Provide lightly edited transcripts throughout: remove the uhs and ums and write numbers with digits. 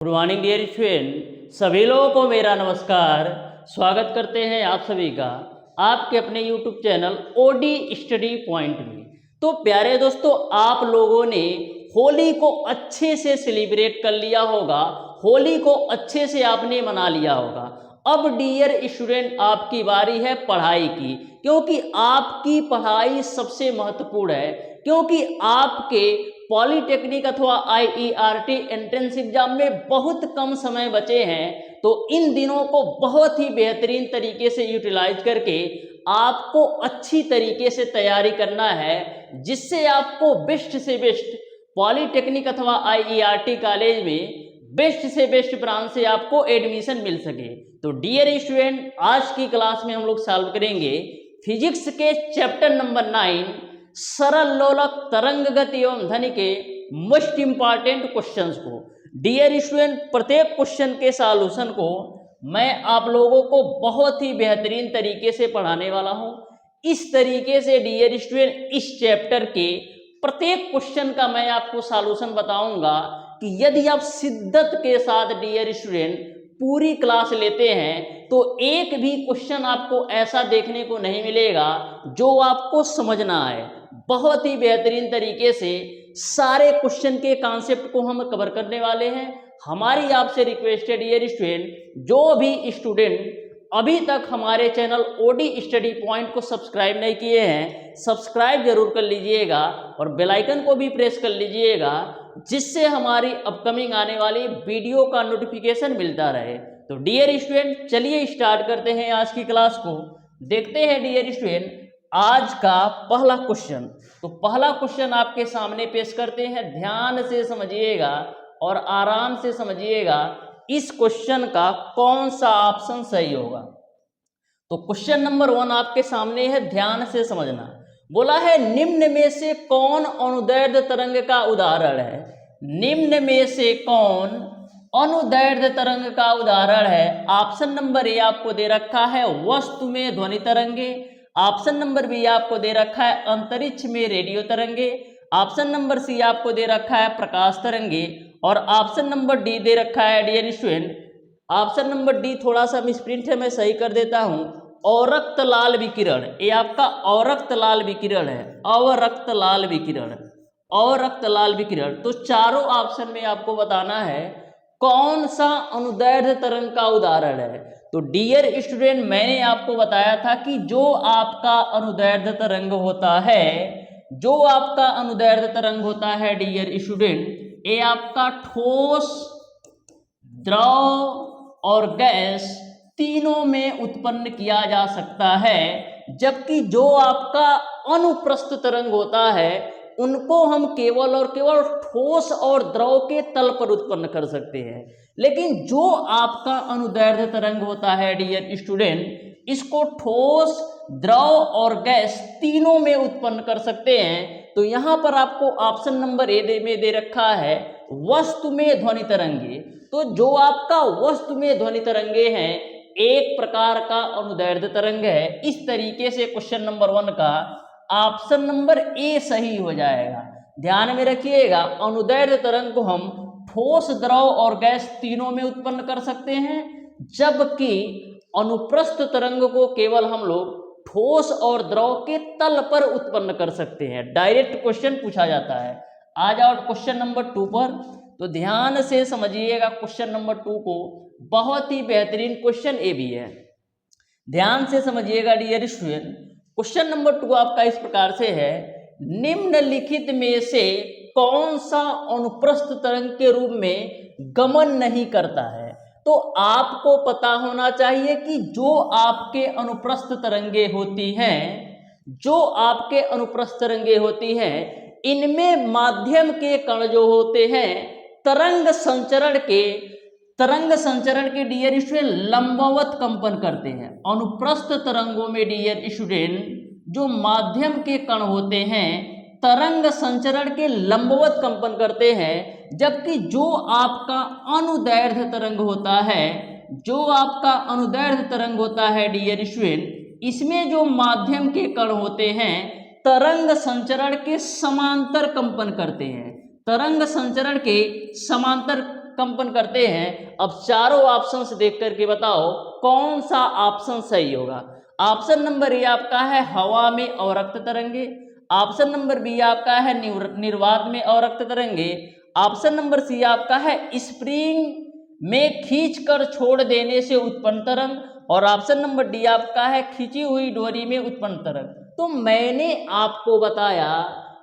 Good morning dear student, सभी लोगों को मेरा नमस्कार। स्वागत करते हैं आप सभी का आपके अपने YouTube channel OD study point में। तो प्यारे दोस्तों, आप लोगों ने होली को अच्छे से सेलिब्रेट कर लिया होगा, होली को अच्छे से आपने मना लिया होगा। अब डियर स्टूडेंट, आपकी बारी है पढ़ाई की, क्योंकि आपकी पढ़ाई सबसे महत्वपूर्ण है। क्योंकि आपके पॉलिटेक्निक अथवा IERT एंट्रेंस एग्जाम में बहुत कम समय बचे हैं, तो इन दिनों को बहुत ही बेहतरीन तरीके से यूटिलाइज करके आपको अच्छी तरीके से तैयारी करना है, जिससे आपको बेस्ट से बेस्ट पॉलिटेक्निक अथवा IERT कॉलेज में बेस्ट से बेस्ट ब्रांच से आपको एडमिशन मिल सके। तो डियर स्टूडेंट, आज की क्लास में हम लोग सॉल्व करेंगे फिजिक्स के चैप्टर नंबर 9 सरल लोलक तरंग गति एवं ध्वनि के मोस्ट इंपॉर्टेंट क्वेश्चंस को। डियर स्टूडेंट, प्रत्येक क्वेश्चन के सॉल्यूशन को मैं आप लोगों को बहुत ही बेहतरीन तरीके से पढ़ाने वाला हूं। इस तरीके से डियर स्टूडेंट, इस चैप्टर के प्रत्येक क्वेश्चन का मैं आपको सॉल्यूशन बताऊंगा कि यदि आप शिद्दत के साथ डियर स्टूडेंट पूरी क्लास लेते हैं तो एक भी क्वेश्चन आपको ऐसा देखने को नहीं मिलेगा जो आपको समझ ना आए। बहुत ही बेहतरीन तरीके से सारे क्वेश्चन के कॉन्सेप्ट को हम कवर करने वाले हैं। हमारी आपसे रिक्वेस्ट है डियर स्टूडेंट, जो भी स्टूडेंट अभी तक हमारे चैनल ओडी स्टडी पॉइंट को सब्सक्राइब नहीं किए हैं, सब्सक्राइब जरूर कर लीजिएगा और बेल आइकन को भी प्रेस कर लीजिएगा, जिससे हमारी अपकमिंग आने वाली वीडियो का नोटिफिकेशन मिलता रहे। तो डियर स्टूडेंट, चलिए स्टार्ट करते हैं आज की क्लास को। देखते हैं डियर स्टूडेंट आज का पहला क्वेश्चन। तो पहला क्वेश्चन आपके सामने पेश करते हैं, ध्यान से समझिएगा और आराम से समझिएगा इस क्वेश्चन का कौन सा ऑप्शन सही होगा। तो क्वेश्चन नंबर 1 आपके सामने है, ध्यान से समझना। बोला है निम्न में से कौन अनुदैर्ध्य तरंग का उदाहरण है। निम्न में से कौन अनुदैर्ध्य तरंग का उदाहरण है। ऑप्शन नंबर ए आपको दे रखा है वस्तु में ध्वनि तरंगे। ऑप्शन नंबर बी आपको दे रखा है अंतरिक्ष में रेडियो तरंगे। ऑप्शन नंबर सी आपको दे रखा है प्रकाश तरंगे। और ऑप्शन नंबर डी दे रखा है dear student, option number D थोड़ा सा मिसप्रिंट है, मैं सही कर देता हूं, अवरक्त लाल विकिरण। ये आपका अवरक्त लाल विकिरण है, अवरक्त लाल विकिरण, अवरक्त लाल विकिरण। तो चारों ऑप्शन में आपको बताना है कौन सा अनुदैर्ध्य तरंग का उदाहरण है। तो डियर स्टूडेंट, मैंने आपको बताया था कि जो आपका अनुदैर्ध्य तरंग होता है, जो आपका अनुदैर्ध्य तरंग होता है डियर स्टूडेंट, ये आपका ठोस, द्रव और गैस तीनों में उत्पन्न किया जा सकता है। जबकि जो आपका अनुप्रस्थ तरंग होता है उनको हम केवल और केवल ठोस और द्रव के तल पर उत्पन्न कर सकते हैं। लेकिन जो आपका अनुदैर्ध्य तरंग होता है डियर स्टूडेंट, इसको ठोस, द्रव और गैस तीनों में उत्पन्न कर सकते हैं। तो यहां पर आपको ऑप्शन नंबर ए में दे रखा है वस्तु में ध्वनि तरंगे। तो जो आपका वस्तु में ध्वनि तरंगे हैं एक प्रकार का अनुदैर्ध्य तरंग है। इस तरीके से क्वेश्चन नंबर 1 का ऑप्शन नंबर ए सही हो जाएगा। ध्यान में रखिएगा, अनुदैर्ध्य तरंग को हम ठोस, द्रव और गैस तीनों में उत्पन्न कर सकते हैं, जबकि अनुप्रस्थ तरंग को केवल हम लोग ठोस और द्रव के तल पर उत्पन्न कर सकते हैं। डायरेक्ट क्वेश्चन पूछा जाता है। आ जाओ क्वेश्चन नंबर 2 पर। तो ध्यान से समझिएगा क्वेश्चन नंबर 2 को, बहुत ही बेहतरीन क्वेश्चन ये भी है। ध्यान से समझिएगा डियर स्टूडेंट, क्वेश्चन नंबर 2 आपका इस प्रकार से है, निम्नलिखित में से कौन सा अनुप्रस्थ तरंग के रूप में गमन नहीं करता है। तो आपको पता होना चाहिए कि जो आपके अनुप्रस्थ तरंगे होती हैं, जो आपके अनुप्रस्थ तरंगे होती हैं, इनमें माध्यम के कण जो होते हैं तरंग संचरण के डियर स्टूडेंट लंबवत कंपन करते हैं। अनुप्रस्थ तरंगों में डियर स्टूडेंट जो माध्यम के कण होते हैं तरंग संचरण के लंबवत कंपन करते हैं। जबकि जो आपका अनुदैर्ध्य तरंग होता है, जो आपका अनुदैर्ध्य तरंग होता है डियर स्टूडेंट, इसमें जो माध्यम के कण होते हैं तरंग संचरण के समांतर कंपन करते हैं। तरंग संचरण के समांतर कंपन करते हैं। अब चारों ऑप्शंस देख करके बताओ कौन सा ऑप्शन सही होगा। ऑप्शन नंबर ए आपका है हवा में अवरक्त तरंगे, ऑप्शन नंबर बी आपका है निर्वात में अवरक्त तरंगे, ऑप्शन नंबर सी आपका है स्प्रिंग में खींच कर छोड़ देने से उत्पन्न तरंग, और ऑप्शन नंबर डी आपका है खींची हुई डोरी में उत्पन्न तरंग। तो मैंने आपको बताया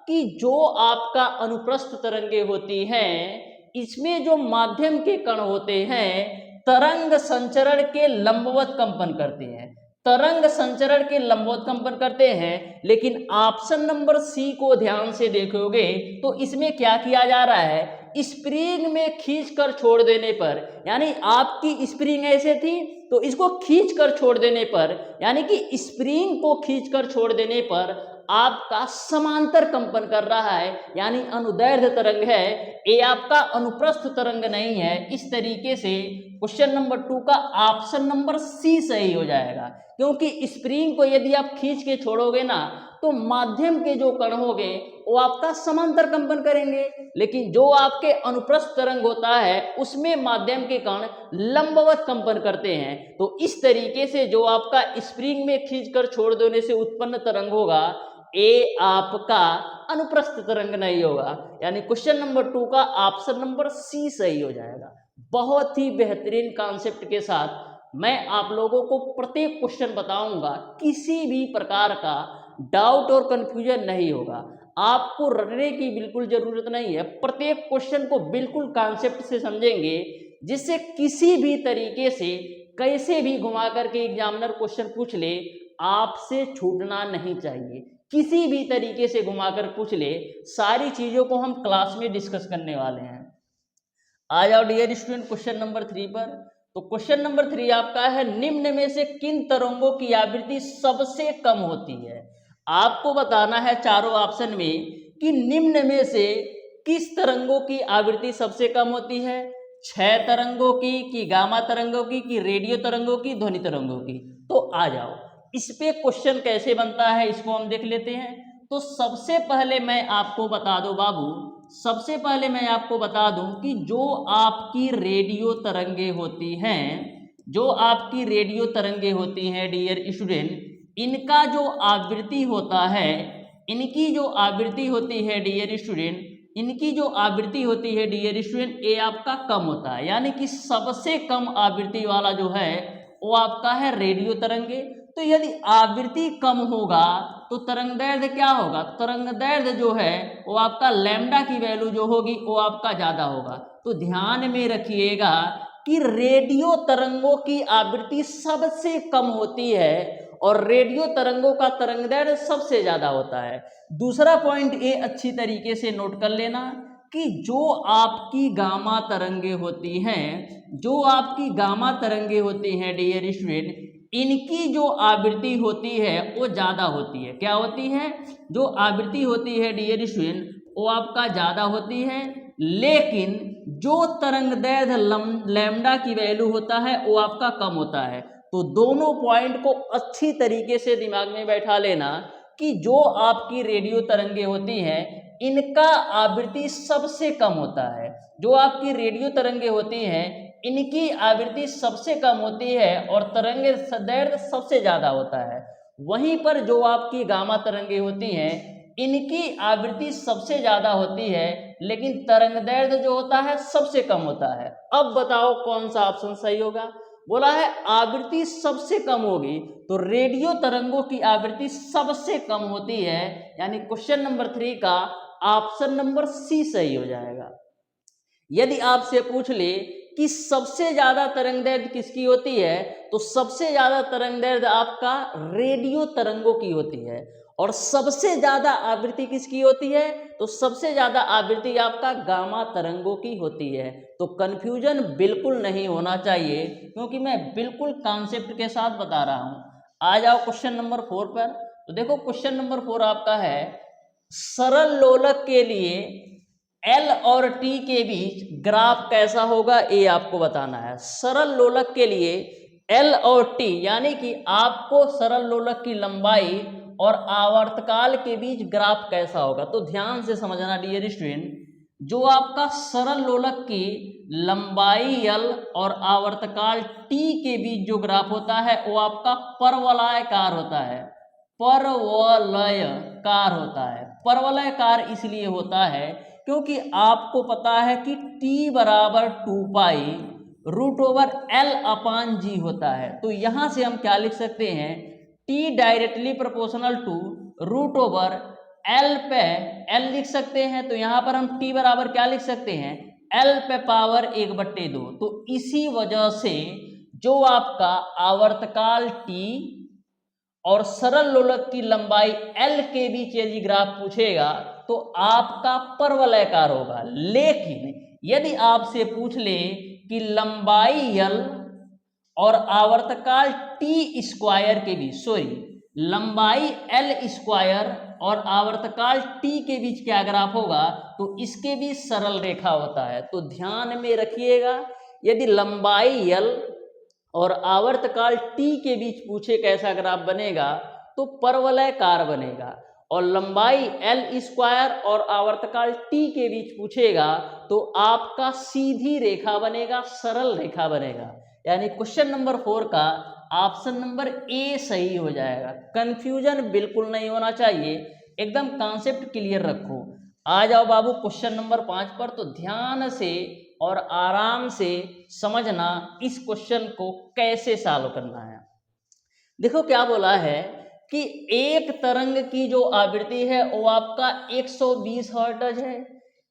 कि जो आपका अनुप्रस्थ तरंगे होती हैं इसमें जो माध्यम के कण होते हैं तरंग संचरण के लंबवत कंपन करते हैं, तरंग संचरण के लंबवत कंपन करते हैं। लेकिन ऑप्शन नंबर सी को ध्यान से देखोगे तो इसमें क्या किया जा रहा है, स्प्रिंग में खींच कर छोड़ देने पर, यानी आपकी स्प्रिंग ऐसे थी तो इसको खींच कर छोड़ देने पर, यानी कि स्प्रिंग को खींच कर छोड़ देने पर आपका समांतर कंपन कर रहा है, यानी अनुदैर्ध्य तरंग है। ये आपका अनुप्रस्थ तरंग नहीं है। इस तरीके से क्वेश्चन नंबर 2 का ऑप्शन नंबर सी सही हो जाएगा, क्योंकि स्प्रिंग को यदि आप खींच के छोड़ोगे ना तो माध्यम के जो कण होंगे वो आपका समांतर कंपन करेंगे, लेकिन जो आपके अनुप्रस्थ तरंग होता है उसमें माध्यम के कण लंबवत कंपन करते हैं। तो इस तरीके से जो आपका स्प्रिंग में खींचकर छोड़ देने से उत्पन्न तरंग होगा ये आपका अनुप्रस्थ तरंग नहीं होगा, यानी क्वेश्चन नंबर 2 का ऑप्शन नंबर सी सही हो जाएगा। बहुत ही बेहतरीन कॉन्सेप्ट के साथ मैं आप लोगों को प्रत्येक क्वेश्चन बताऊंगा, किसी भी प्रकार का डाउट और कंफ्यूजन नहीं होगा। आपको रटने की बिल्कुल जरूरत नहीं है, प्रत्येक क्वेश्चन को बिल्कुल कॉन्सेप्ट से समझेंगे, जिससे किसी भी तरीके से कैसे भी घुमा करके एग्जामिनर क्वेश्चन पूछ ले आपसे छूटना नहीं चाहिए। किसी भी तरीके से घुमाकर पूछ ले, सारी चीजों को हम क्लास में डिस्कस करने वाले हैं। आ जाओ डियर स्टूडेंट क्वेश्चन नंबर 3 पर। तो क्वेश्चन नंबर 3 आपका है निम्न में से किन तरंगों की आवृत्ति सबसे कम होती है। आपको बताना है चारों ऑप्शन में कि निम्न में से किस तरंगों की आवृत्ति सबसे कम होती है, क्षय तरंगों की, कि गामा तरंगों की, कि रेडियो तरंगों की, ध्वनि तरंगों की। तो आ जाओ इस पे क्वेश्चन कैसे बनता है इसको हम देख लेते हैं। तो सबसे पहले मैं आपको बता दूं बाबू, सबसे पहले मैं आपको बता दूं कि जो आपकी रेडियो तरंगे होती हैं, जो आपकी रेडियो तरंगे होती हैं डियर स्टूडेंट, इनका जो आवृत्ति होता है, इनकी जो आवृत्ति होती है डियर स्टूडेंट, इनकी जो आवृत्ति होती है डियर स्टूडेंट ये आपका कम होता है, यानी कि सबसे कम आवृत्ति वाला जो है वो आपका है रेडियो तरंगे। तो यदि आवृत्ति कम होगा तो तरंगदैर्ध्य क्या होगा, तरंगदैर्ध्य जो है वो आपका लैम्डा की वैल्यू जो होगी वो आपका ज्यादा होगा। तो ध्यान में रखिएगा कि रेडियो तरंगों की आवृत्ति सबसे कम होती है और रेडियो तरंगों का तरंगदैर्ध्य सबसे ज्यादा होता है। दूसरा पॉइंट ये अच्छी तरीके से नोट कर लेना कि जो आपकी गामा तरंगे होती हैं, जो आपकी गामा तरंगे होती हैं डियर स्टूडेंट, इनकी जो आवृत्ति होती है वो ज्यादा होती है। क्या होती है, जो आवृत्ति होती है डियर स्टूडेंट वो आपका ज्यादा होती है, लेकिन जो तरंगदैर्ध्य लैम्डा की वैल्यू होता है वो आपका कम होता है। तो दोनों पॉइंट को अच्छी तरीके से दिमाग में बैठा लेना कि जो आपकी रेडियो तरंगे होती हैं इनका आवृत्ति सबसे कम होता है, जो आपकी रेडियो तरंगे होती हैं इनकी आवृत्ति सबसे कम होती है और तरंगदैर्ध्य सबसे ज्यादा होता है। वहीं पर जो आपकी गामा तरंगे होती हैं इनकी आवृत्ति सबसे ज्यादा होती है लेकिन तरंगदैर्ध्य जो होता है सबसे कम होता है। अब बताओ कौन सा ऑप्शन सही होगा। बोला है आवृत्ति सबसे कम होगी तो रेडियो तरंगों की आवृत्ति सबसे कम होती है, यानी क्वेश्चन नंबर 3 का ऑप्शन नंबर सी सही हो जाएगा। यदि आपसे पूछ ले कि सबसे ज्यादा तरंगदैर्ध्य किसकी होती है, तो सबसे ज्यादा तरंगदैर्ध्य आपका रेडियो तरंगों की होती है। और सबसे ज्यादा आवृत्ति किसकी होती है, तो सबसे ज्यादा आवृत्ति आपका गामा तरंगों की होती है। तो कंफ्यूजन बिल्कुल नहीं होना चाहिए क्योंकि मैं बिल्कुल कॉन्सेप्ट के साथ बता रहा हूं। आ जाओ क्वेश्चन नंबर 4 पर। तो देखो क्वेश्चन नंबर 4 आपका है सरल लोलक के लिए L और T के बीच ग्राफ कैसा होगा, ये आपको बताना है। सरल लोलक के लिए L और T यानी कि आपको सरल लोलक की लंबाई और आवर्तकाल के बीच ग्राफ कैसा होगा। तो ध्यान से समझना डियर स्टूडेंट, जो आपका सरल लोलक की लंबाई L और आवर्तकाल T के बीच जो ग्राफ होता है वो आपका परवलयाकार होता है, परवलयकार होता है। परवलयकार इसलिए होता है क्योंकि आपको पता है कि T बराबर 2 पाई रूट ओवर L अपान G होता है। तो यहां से हम क्या लिख सकते हैं, T directly proportional to root over L पे L लिख सकते हैं। तो यहां पर हम T बराबर क्या लिख सकते हैं, L पे पावर 1/2। तो इसी वजह से जो आपका आवर्तकाल T और सरल लोलक की लंबाई L के बीच यदि ग्राफ पूछेगा तो आपका परवलयाकार होगा। लेकिन यदि आपसे पूछ ले कि लंबाई L और आवर्तकाल T स्क्वायर के बीच, लंबाई L स्क्वायर और आवर्तकाल T के बीच क्या ग्राफ होगा, तो इसके बीच सरल रेखा होता है। तो ध्यान में रखिएगा, यदि लंबाई L और आवर्तकाल T के बीच पूछे कैसा ग्राफ बनेगा तो परवलयाकार बनेगा, और लंबाई L स्क्वायर और आवर्तकाल T के बीच पूछेगा तो आपका सीधी रेखा बनेगा, सरल रेखा बनेगा। यानी क्वेश्चन नंबर 4 का ऑप्शन नंबर ए सही हो जाएगा। कंफ्यूजन बिल्कुल नहीं होना चाहिए, एकदम कॉन्सेप्ट क्लियर रखो। आ जाओ बाबू क्वेश्चन नंबर 5 पर। तो ध्यान से और आराम से समझना इस क्वेश्चन को कैसे सॉल्व करना है। देखो क्या बोला है कि एक तरंग की जो आवृत्ति है वो आपका 120 हर्ट्ज है।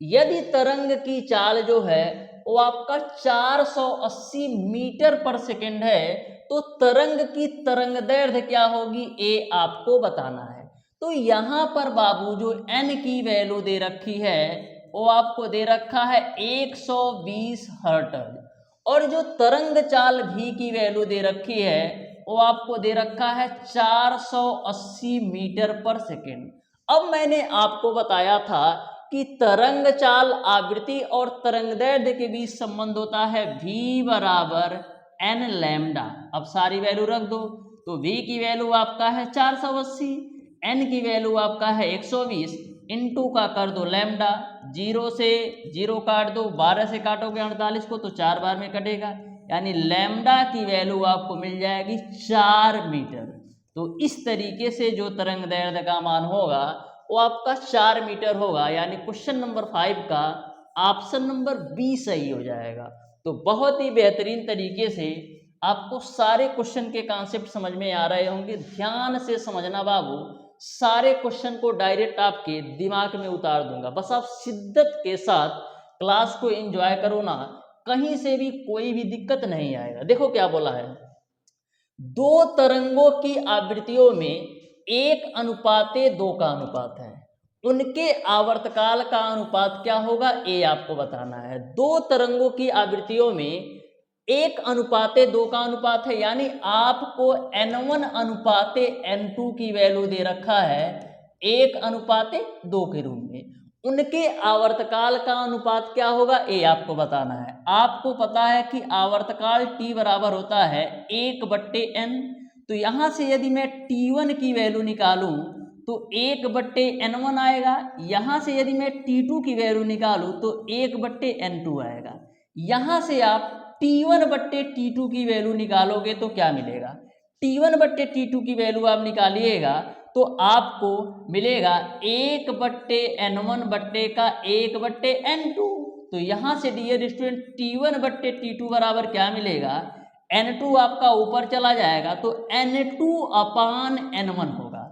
यदि तरंग की चाल जो है वो आपका 480 मीटर पर सेकेंड है तो तरंग की तरंग दैर्ध्य क्या होगी, ये आपको बताना है। तो यहाँ पर बाबू जो n की वैल्यू दे रखी है वो आपको दे रखा है 120 हर्ट्ज, और जो तरंग चाल v की वैल्यू दे रखी है वो आपको दे रखा है 480 मीटर पर सेकेंड। अब मैंने आपको बताया था कि तरंग चाल आवृत्ति और तरंग दैर्ध्य के बीच संबंध होता है v बराबर n लैम्डा। अब सारी वैल्यू रख दो, तो v की वैल्यू आपका है 480, n की वैल्यू आपका है 120, इनटू का कर दो लैम्डा, 0 से 0 काट दो, 12 से काटोगे 48 को तो 4 बार में कटेगा, यानी लैम्डा की वैल्यू आपको मिल जाएगी 4 मीटर। तो इस तरीके से जो तरंग दैर्ध्य का मान होगा वो आपका 4 मीटर होगा, यानी क्वेश्चन नंबर 5 का ऑप्शन नंबर बी सही हो जाएगा। तो बहुत ही बेहतरीन तरीके से आपको सारे क्वेश्चन के कॉन्सेप्ट समझ में आ रहे होंगे। ध्यान से समझना बाबू, सारे क्वेश्चन को डायरेक्ट आपके दिमाग में उतार दूंगा, बस आप शिद्दत के साथ क्लास को एंजॉय करो ना, कहीं से भी कोई भी दिक्कत नहीं आएगा। देखो क्या बोला है, दो तरंगों की आवृत्तियों में 1:2 का अनुपात है, उनके आवर्तकाल का अनुपात क्या होगा ये आपको बताना है। दो तरंगों की आवृत्तियों में 1:2 का अनुपात है, यानी आपको n1:n2 की वैल्यू दे रखा है 1:2 के रूप में। उनके आवर्तकाल का अनुपात क्या होगा ये आपको बताना है। आपको पता है कि आवर्तकाल T बराबर होता है 1/n। तो यहां से यदि मैं T1 की वैल्यू निकालूं तो 1/n1 आएगा, यहां से यदि मैं T2 की वैल्यू निकालूं तो 1/n2 आएगा। यहां से आप T1/T2 की वैल्यू निकालोगे तो क्या मिलेगा, T1/T2 की वैल्यू आप निकालिएगा तो आपको मिलेगा 1/n1 बट्टे का 1/n2। तो यहां से डियर स्टूडेंट T1/T2 बराबर क्या मिलेगा, n2 आपका ऊपर चला जाएगा तो n2/n1 होगा।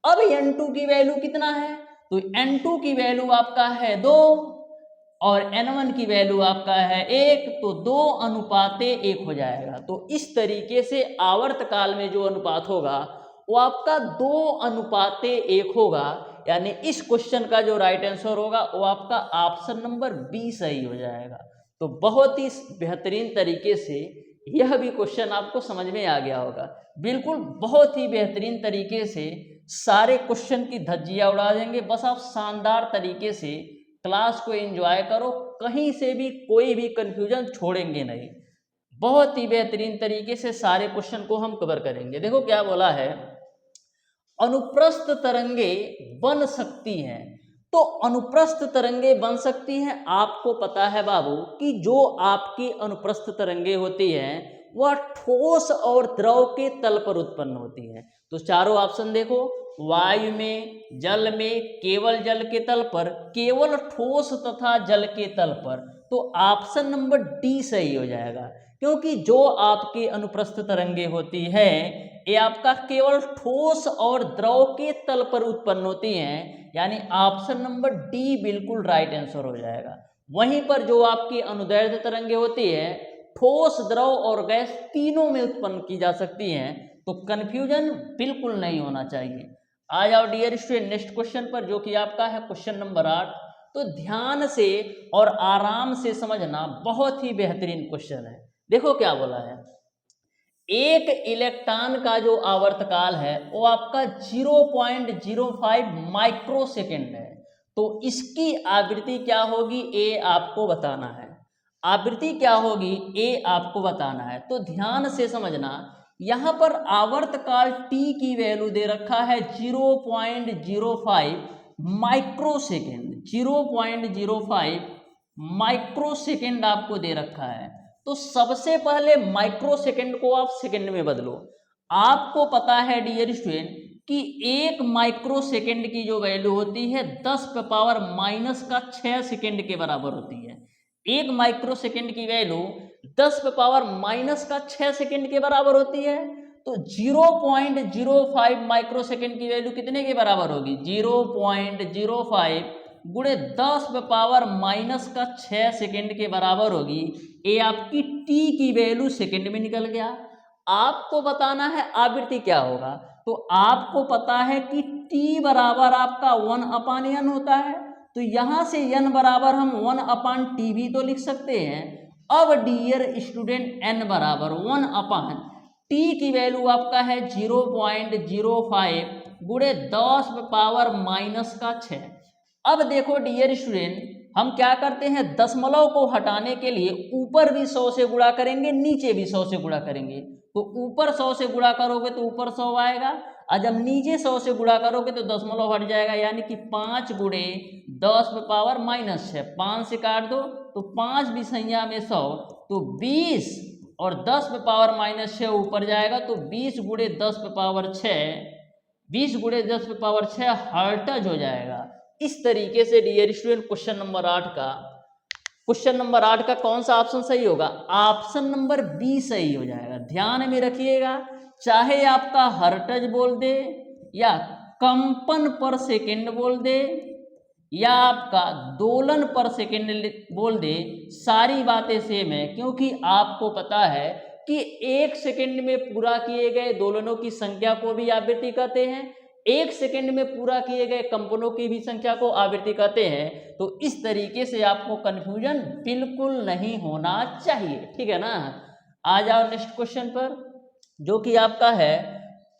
अब n2 की वैल्यू कितना है, तो n2 की वैल्यू आपका है 2 और n1 की वैल्यू आपका है 1, तो 2:1 हो जाएगा। तो इस तरीके से आवर्तकाल में जो अनुपात होगा वो आपका 2:1 होगा, यानी इस क्वेश्चन का जो राइट आंसर होगा वो आपका ऑप्शन नंबर बी सही हो जाएगा। तो बहुत ही बेहतरीन तरीके से यह भी क्वेश्चन आपको समझ में आ गया होगा। बिल्कुल बहुत ही बेहतरीन तरीके से सारे क्वेश्चन की धज्जियां उड़ा देंगे, बस आप शानदार तरीके से क्लास को एंजॉय करो, कहीं से भी कोई भी कंफ्यूजन छोड़ेंगे नहीं। बहुत ही बेहतरीन तरीके से सारे क्वेश्चन को हम कवर करेंगे। देखो क्या बोला है, अनुप्रस्थ तरंगे बन सकती हैं। तो तो अनुप्रस्थ तरंगे बन सकती हैं। आपको पता है बाबू कि जो आपकी अनुप्रस्थ तरंगे होती हैं वह ठोस और द्रव के तल पर उत्पन्न होती है। तो चारों ऑप्शन देखो, वायु में, जल में, केवल जल के तल पर, केवल ठोस तथा जल के तल पर। तो ऑप्शन नंबर डी सही हो जाएगा, क्योंकि जो आपकी अनुप्रस्थ तरंगे होती है ये आपका केवल ठोस और द्रव के तल पर उत्पन्न होती हैं, यानी ऑप्शन नंबर डी बिल्कुल राइट आंसर हो जाएगा। वहीं पर जो आपकी अनुदैर्ध्य तरंगे होती है ठोस, द्रव और गैस तीनों में उत्पन्न की जा सकती हैं। तो कंफ्यूजन बिल्कुल नहीं होना चाहिए। आ जाओ डियर स्टूडेंट नेक्स्ट क्वेश्चन पर, जो कि आपका है क्वेश्चन नंबर 8। तो ध्यान से और आराम से समझना, बहुत ही बेहतरीन क्वेश्चन है। देखो क्या बोला है, एक इलेक्ट्रॉन का जो आवर्तकाल है वो आपका 0.05 माइक्रोसेकंड है। तो इसकी आवृत्ति क्या होगी ये आपको बताना है। आवृत्ति क्या होगी ये आपको बताना है। तो ध्यान से समझना, यहाँ पर आवर्तकाल t की वैल्यू दे रखा है 0.05 माइक्रोसेकंड। 0.05 माइक्रोसेकंड आपको दे रखा है। तो सबसे पहले माइक्रोसेकंड को आप सेकंड में बदलो। आपको पता है डियर स्टूडेंट कि एक माइक्रोसेकंड की जो वैल्यू होती है 10⁻⁻6 सेकंड के बराबर होती है। एक माइक्रोसेकंड की वैल्यू 10⁻⁻6 सेकंड के बराबर होती है। तो 0.05 माइक्रोसेकंड की वैल्यू कितने के बराबर होगी? 0.05 गुणे 10⁻⁻6 सेकंड के बराबर होगी। ये आपकी t की वैल्यू सेकंड में निकल गया। आपको बताना है आवृत्ति क्या होगा। तो आपको पता है कि t बराबर आपका 1/n होता है। तो यहां से n बराबर हम 1/t भी तो लिख सकते हैं। अब डियर स्टूडेंट n बराबर 1/t की वैल्यू आपका है 0.05 गुणे 10⁻⁻6। अब देखो डियर स्टूडेंट, हम क्या करते हैं, दशमलव को हटाने के लिए ऊपर भी 100 से गुणा करेंगे, नीचे भी 100 से गुणा करेंगे। तो ऊपर 100 से गुणा करोगे तो ऊपर 100 आएगा, और जब नीचे 100 से गुणा करोगे तो दशमलव हट जाएगा, यानी कि 5 गुणे 10⁻⁻6। 5 से काट दो तो 5 भी संज्ञा में 100, तो 20 और 10⁻⁻6 ऊपर जाएगा तो 20 गुणे 10⁻6, 20 गुणे 10⁻6 हर्ट्ज हो जाएगा। इस तरीके से डियर स्टूडेंट क्वेश्चन नंबर 8 का कौन सा ऑप्शन सही होगा? ऑप्शन नंबर बी सही हो जाएगा। ध्यान में रखिएगा, चाहे आपका हर्ट्ज बोल दे या कंपन पर सेकंड बोल दे या आपका दोलन पर सेकंड बोल दे, सारी बातें सेम है, क्योंकि आपको पता है कि 1 सेकंड में पूरा किए गए दोलनों की संख्या को भी आवृत्ति कहते हैं, 1 सेकंड में पूरा किए गए कंपनों की भी संख्या को आवृत्ति कहते हैं। तो इस तरीके से आपको कंफ्यूजन बिल्कुल नहीं होना चाहिए, ठीक है ना। आ जाओ नेक्स्ट क्वेश्चन पर, जो कि आपका है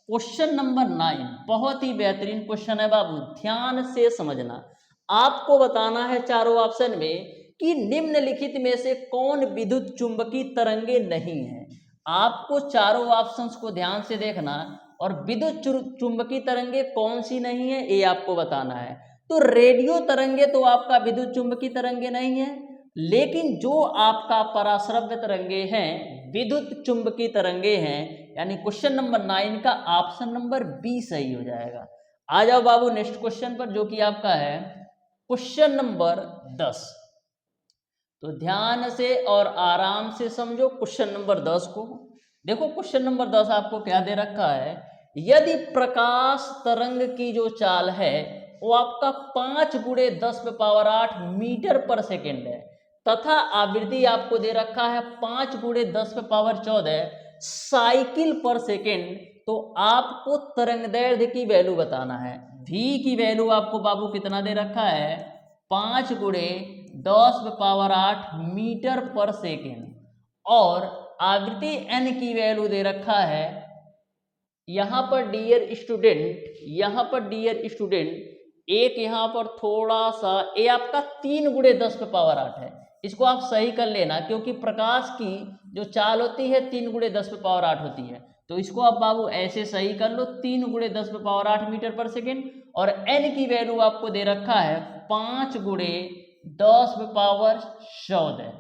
क्वेश्चन नंबर 9। बहुत ही बेहतरीन क्वेश्चन है बाबू, ध्यान से समझना। आपको बताना है चारों ऑप्शन में कि निम्नलिखित में से कौन विद्युत चुंबकीय तरंगे नहीं है। आपको चारों ऑप्शंस को ध्यान से देखना और विद्युत चुंबकीय तरंगे कौन सी नहीं है ये आपको बताना है। तो रेडियो तरंगे तो आपका विद्युत चुंबकीय तरंगे नहीं है, लेकिन जो आपका पराश्रव्य तरंगे हैं विद्युत चुंबकीय तरंगे हैं, यानी क्वेश्चन नंबर 9 का ऑप्शन नंबर बी सही हो जाएगा। आ जाओ बाबू नेक्स्ट क्वेश्चन पर, जो कि आपका है क्वेश्चन नंबर 10। तो ध्यान से और आराम से समझो क्वेश्चन नंबर 10 को। देखो क्वेश्चन नंबर 10 आपको क्या दे रखा है, यदि प्रकाश तरंग की जो चाल है वो आपका 5 गुणे 10⁸ मीटर पर सेकेंड है, तथा आवृत्ति आपको दे रखा है 5 गुणे 10⁴ साइकिल पर सेकेंड, तो आपको तरंगदैर्ध्य की वैल्यू बताना है। v की वैल्यू आपको बाबू कितना दे रखा है, 5 गुणे 10⁸ मीटर पर सेकेंड, और आवृत्ति n की वैल्यू दे रखा है यहाँ पर डियर स्टूडेंट एक यहाँ पर थोड़ा सा ये आपका 3 गुणे 10⁸ है। इसको आप सही कर लेना, क्योंकि प्रकाश की जो चाल होती है 3 गुणे 10⁸ होती है। तो इसको आप बाबू ऐसे सही कर लो, 3 गुणे 10⁸ मीटर पर सेकेंड, और n की वैल्यू आपको दे रखा है 5 गुणे 10⁻14,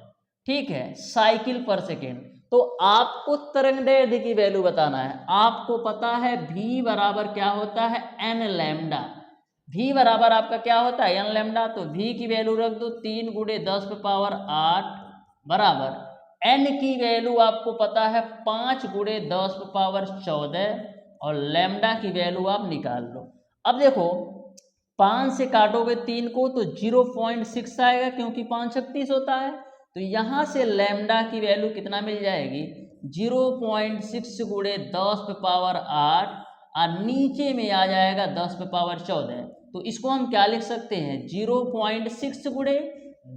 ठीक है, साइकिल पर सेकेंड। तो आपको तरंगदैर्घ्य की वैल्यू बताना है। आपको पता है v बराबर क्या होता है, n लैम्डा। v बराबर आपका क्या होता है, n लैम्डा। तो v की वैल्यू रख दो 3 गुणे 10⁻8 बराबर n की वैल्यू आपको पता है 5 गुणे 10⁻14 और लैम्डा की वैल्यू आप निकाल लो। अब देखो 5 से काटोगे 3 को तो 0.6 आएगा, क्योंकि 5 36 होता है। तो यहाँ से लैम्डा की वैल्यू कितना मिल जाएगी, 0.6 गुणे 10⁻8 और नीचे में आ जाएगा 10⁻14। तो इसको हम क्या लिख सकते हैं, 0.6 गुणे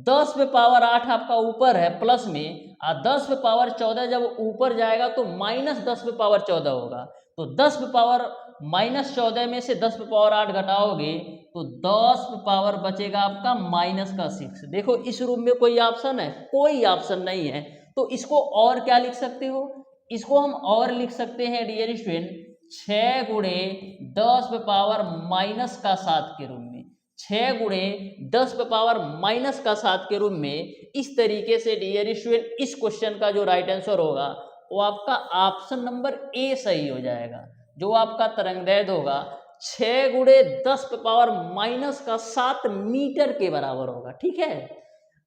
10⁻8 आपका ऊपर है प्लस में, और 10⁻14 जब ऊपर जाएगा तो -10⁻14 होगा। तो 10⁻14 में से 10⁻8 घटाओगे तो 10 पावर बचेगा आपका -6। देखो इस रूम में कोई ऑप्शन है, कोई ऑप्शन नहीं है। तो इसको और क्या लिख सकते हो, इसको हम और लिख सकते हैं डियर स्टूडेंट 6 गुणे 10⁻⁻7 के रूप में। 6 गुणे 10⁻⁻7 के रूप में। इस तरीके से डियर स्टूडेंट इस क्वेश्चन का जो राइट आंसर होगा वो आपका ऑप्शन नंबर ए सही हो जाएगा। जो आपका तरंगदैर्घ्य होगा 6 गुणे 10⁻⁻7 मीटर के बराबर होगा, ठीक है।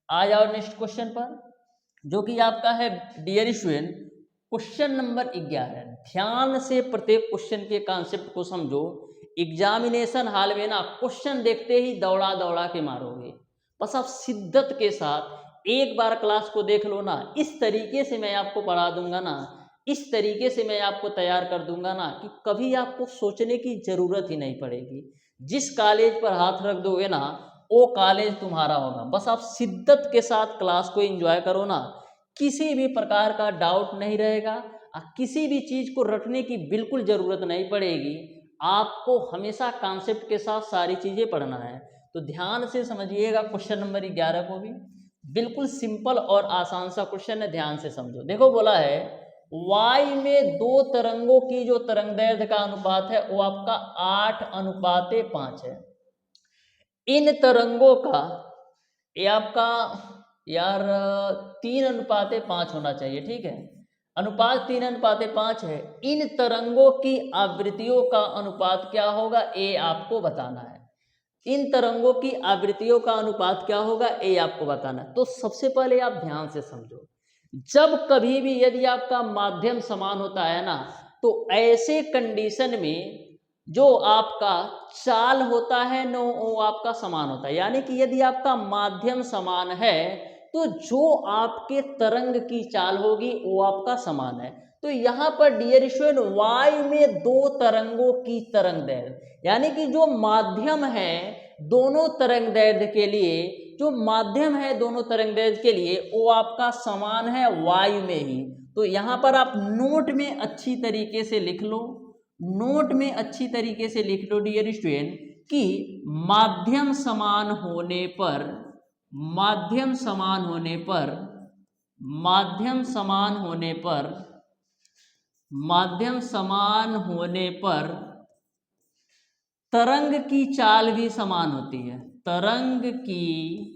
आ जाओ नेक्स्ट क्वेश्चन पर, जो कि आपका है डियर स्टूडेंट क्वेश्चन नंबर 11। ध्यान से प्रत्येक क्वेश्चन के कॉन्सेप्ट को समझो। एग्जामिनेशन हॉल में ना क्वेश्चन देखते ही दौड़ा दौड़ा के मारोगे, बस आप शिद्दत के साथ एक बार क्लास को देख लो ना। इस तरीके से मैं आपको पढ़ा दूंगा ना, इस तरीके से मैं आपको तैयार कर दूंगा ना कि कभी आपको सोचने की जरूरत ही नहीं पड़ेगी। जिस कॉलेज पर हाथ रख दोगे ना वो कॉलेज तुम्हारा होगा। बस आप शिद्दत के साथ क्लास को एंजॉय करो ना, किसी भी प्रकार का डाउट नहीं रहेगा और किसी भी चीज़ को रटने की बिल्कुल ज़रूरत नहीं पड़ेगी। आपको हमेशा कॉन्सेप्ट के साथ सारी चीज़ें पढ़ना है। तो ध्यान से समझिएगा क्वेश्चन नंबर 11 को भी। बिल्कुल सिंपल और आसान सा क्वेश्चन है, ध्यान से समझो। देखो बोला है y में दो तरंगों की जो तरंगदैर्घ्य का अनुपात है वो आपका 8:5 है। इन तरंगों का ये आपका यार 3:5 होना चाहिए, ठीक है। अनुपात 3:5 है। इन तरंगों की आवृत्तियों का अनुपात क्या होगा ये आपको बताना है। इन तरंगों की आवृत्तियों का अनुपात क्या होगा ये आपको बताना है। तो सबसे पहले आप ध्यान से समझो, जब कभी भी यदि आपका माध्यम समान होता है ना तो ऐसे कंडीशन में जो आपका चाल होता है नो वो आपका समान होता है। यानी कि यदि आपका माध्यम समान है तो जो आपके तरंग की चाल होगी वो आपका समान है। तो यहाँ पर डियर स्टूडेंट y में दो तरंगों की तरंगदैर्घ्य, यानी कि जो माध्यम है दोनों तरंगदैर्घ्य के लिए, जो माध्यम है दोनों तरंगदैर्घ्य के लिए वो आपका समान है y में ही। तो यहाँ पर आप नोट में अच्छी तरीके से लिख लो, नोट में अच्छी तरीके से लिख लो डियर स्टूडेंट कि माध्यम समान होने पर, माध्यम समान होने पर, माध्यम समान होने पर, माध्यम समान होने पर तरंग की चाल भी समान होती है। तरंग की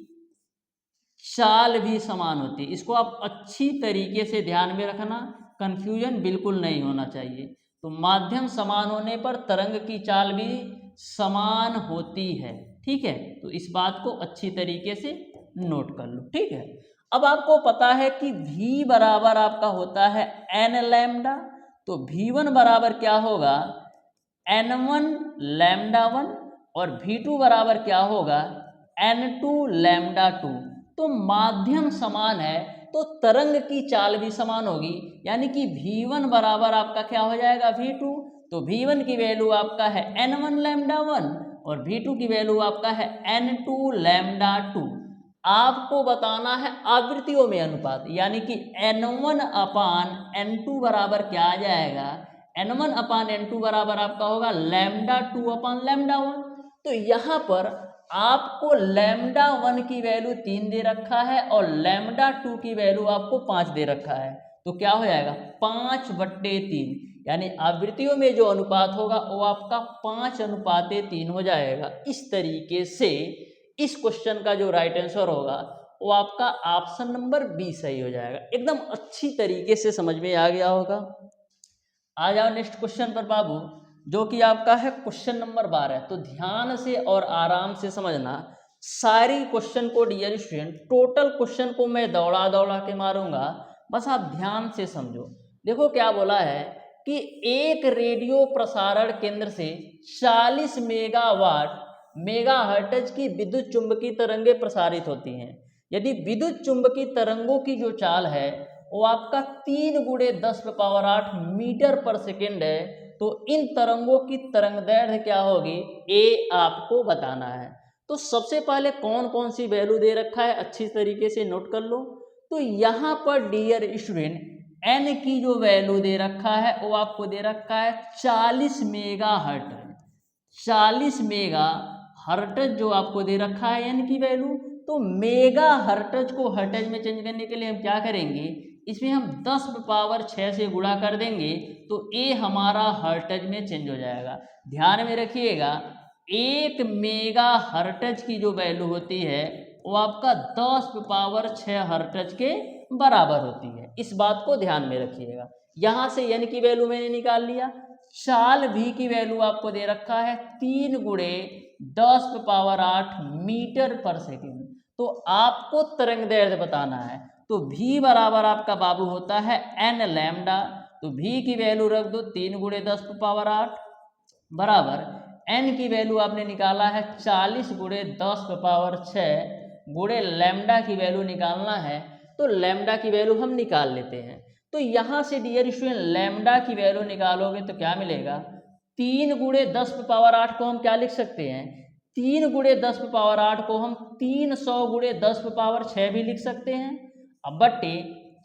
चाल भी समान होती है। इसको आप अच्छी तरीके से ध्यान में रखना, कंफ्यूजन बिल्कुल नहीं होना चाहिए। तो माध्यम समान होने पर तरंग की चाल भी समान होती है, ठीक है। तो इस बात को अच्छी तरीके से नोट कर लो, ठीक है। अब आपको पता है कि v बराबर आपका होता है n लैम्डा। तो v1 बराबर क्या होगा n1 लैम्डा 1 और v2 बराबर क्या होगा n2 लैम्डा 2। तो माध्यम समान है तो तरंग की चाल भी समान होगी, यानी कि v1 बराबर आपका क्या हो जाएगा v2। तो v1 की वैल्यू आपका है n1 लैम्डा 1 और v2 की वैल्यू आपका है n2 लैम्डा 2। आपको बताना है आवृत्तियों में अनुपात, यानी कि n1 अपान n2 बराबर क्या आ जाएगा, n1 अपान n2 बराबर आपका होगा लैम्डा 2 अपान लैम्डा 1। तो यहाँ पर आपको लैम्डा 1 की वैल्यू 3 दे रखा है और लैम्डा 2 की वैल्यू आपको 5 दे रखा है। तो क्या हो जाएगा 5/3, यानी आवृत्तियों में जो अनुपात होगा वो आपका 5:3 हो जाएगा। इस तरीके से इस क्वेश्चन का जो राइट आंसर होगा वो आपका ऑप्शन नंबर बी सही हो जाएगा। एकदम अच्छी तरीके से समझ में आ गया होगा। आ जाओ नेक्स्ट क्वेश्चन पर बाबू, जो कि आपका है क्वेश्चन नंबर 12। तो ध्यान से और आराम से समझना सारी क्वेश्चन को डियर स्टूडेंट, टोटल क्वेश्चन को मैं दौड़ा दौड़ा के मारूंगा, बस आप ध्यान से समझो। देखो क्या बोला है कि एक रेडियो प्रसारण केंद्र से 40 मेगाहर्ट्ज की विद्युत चुंबकीय तरंगें प्रसारित होती हैं। यदि विद्युत चुंबकीय तरंगों की जो चाल है वो आपका 3 गुणे 10⁸ मीटर पर सेकेंड है, तो इन तरंगों की तरंग दैर्ध्य क्या होगी, ए आपको बताना है। तो सबसे पहले कौन कौन सी वैल्यू दे रखा है अच्छी तरीके से नोट कर लो। तो यहाँ पर डियर स्टूडेंट एन की जो वैल्यू दे रखा है वो आपको दे रखा है 40 मेगाहर्ट्ज। 40 मेगाहर्ट्ज जो आपको दे रखा है एन की वैल्यू, तो मेगाहर्ट्ज को हर्ट्ज में चेंज करने के लिए हम क्या करेंगे, इसमें हम 10⁻6 से गुणा कर देंगे तो ए हमारा हर्ट्ज में चेंज हो जाएगा। ध्यान में रखिएगा 1 मेगाहर्ट्ज की जो वैल्यू होती है वो आपका 10⁻6 हर्ट्ज के बराबर होती है। इस बात को ध्यान में रखिएगा। यहाँ से एन की वैल्यू मैंने निकाल लिया। चाल भी की वैल्यू आपको दे रखा है 3 गुणे 10⁸ मीटर पर सेकेंड। तो आपको तरंग दैर्ध्य बताना है, तो v बराबर आपका बाबू होता है n लैम्डा। तो v की वैल्यू रख दो 3 गुणे 10⁸ बराबर n की वैल्यू आपने निकाला है 40 गुणे 10⁶ गुणे लैम्डा की वैल्यू निकालना है, तो लैम्डा की वैल्यू हम निकाल लेते हैं। तो यहाँ से डियर स्टूडेंट लैम्डा की वैल्यू निकालोगे तो क्या मिलेगा, 3 गुणे 10⁸ को हम क्या लिख सकते हैं, 3 गुणे 10⁸ को हम 300 गुणे 10⁶ भी लिख सकते हैं। अब बट्टे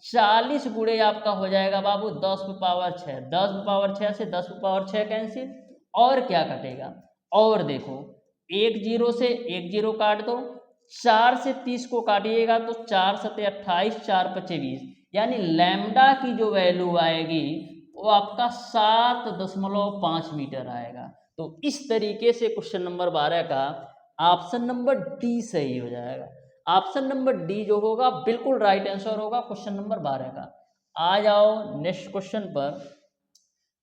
40 गुणे आपका हो जाएगा बाबू 10⁶, 10⁶ से 10⁶ कैंसिल, और क्या कटेगा, और देखो 1 जीरो से 1 जीरो काट दो, 4 से 30 को काटिएगा तो 4 सते 28, 4 पचे 20, यानी लैम्डा की जो वैल्यू आएगी वो आपका 7.5 मीटर आएगा। तो इस तरीके से क्वेश्चन नंबर 12 का ऑप्शन नंबर डी सही हो जाएगा। ऑप्शन नंबर डी जो होगा बिल्कुल राइट आंसर होगा क्वेश्चन नंबर 12 का। आ जाओ नेक्स्ट क्वेश्चन पर,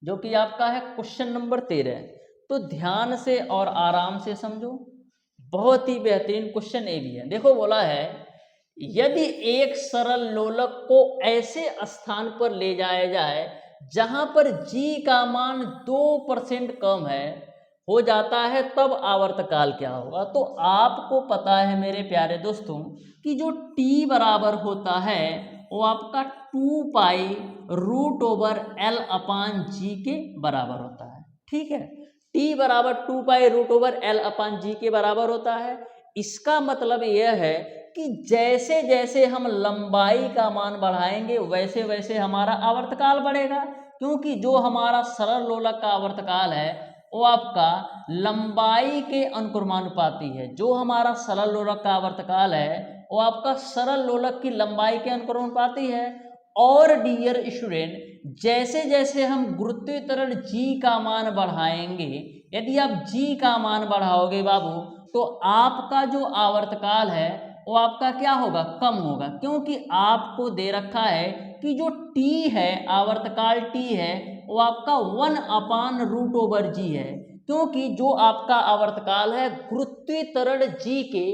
जो कि आपका है क्वेश्चन नंबर 13। तो ध्यान से और आराम से समझो, बहुत ही बेहतरीन क्वेश्चन ये भी है। देखो बोला है यदि एक सरल लोलक को ऐसे स्थान पर ले जाया जाए जहां पर g का मान 2% कम है हो जाता है, तब आवर्तकाल क्या होगा। तो आपको पता है मेरे प्यारे दोस्तों कि जो t बराबर होता है वो आपका 2π√L/g के बराबर होता है। ठीक है, t बराबर 2π√L/g के बराबर होता है। इसका मतलब यह है कि जैसे जैसे हम लंबाई का मान बढ़ाएंगे वैसे वैसे हमारा आवर्तकाल बढ़ेगा, क्योंकि जो हमारा सरल लोलक का आवर्तकाल है वो आपका लंबाई के अनुक्रमानुपाती है। जो हमारा सरल लोलक का आवर्तकाल है वो आपका सरल लोलक की लंबाई के अनुक्रमानुपाती है। और डियर स्टूडेंट जैसे जैसे हम गुरुत्वीय त्वरण g का मान बढ़ाएंगे, यदि आप g का मान बढ़ाओगे बाबू तो आपका जो आवर्तकाल है वो आपका क्या होगा, कम होगा, क्योंकि आपको दे रखा है कि जो t है आवर्तकाल t है वो आपका 1/√g है, क्योंकि जो आपका आवर्तकाल है गुरुत्वीय त्वरण g के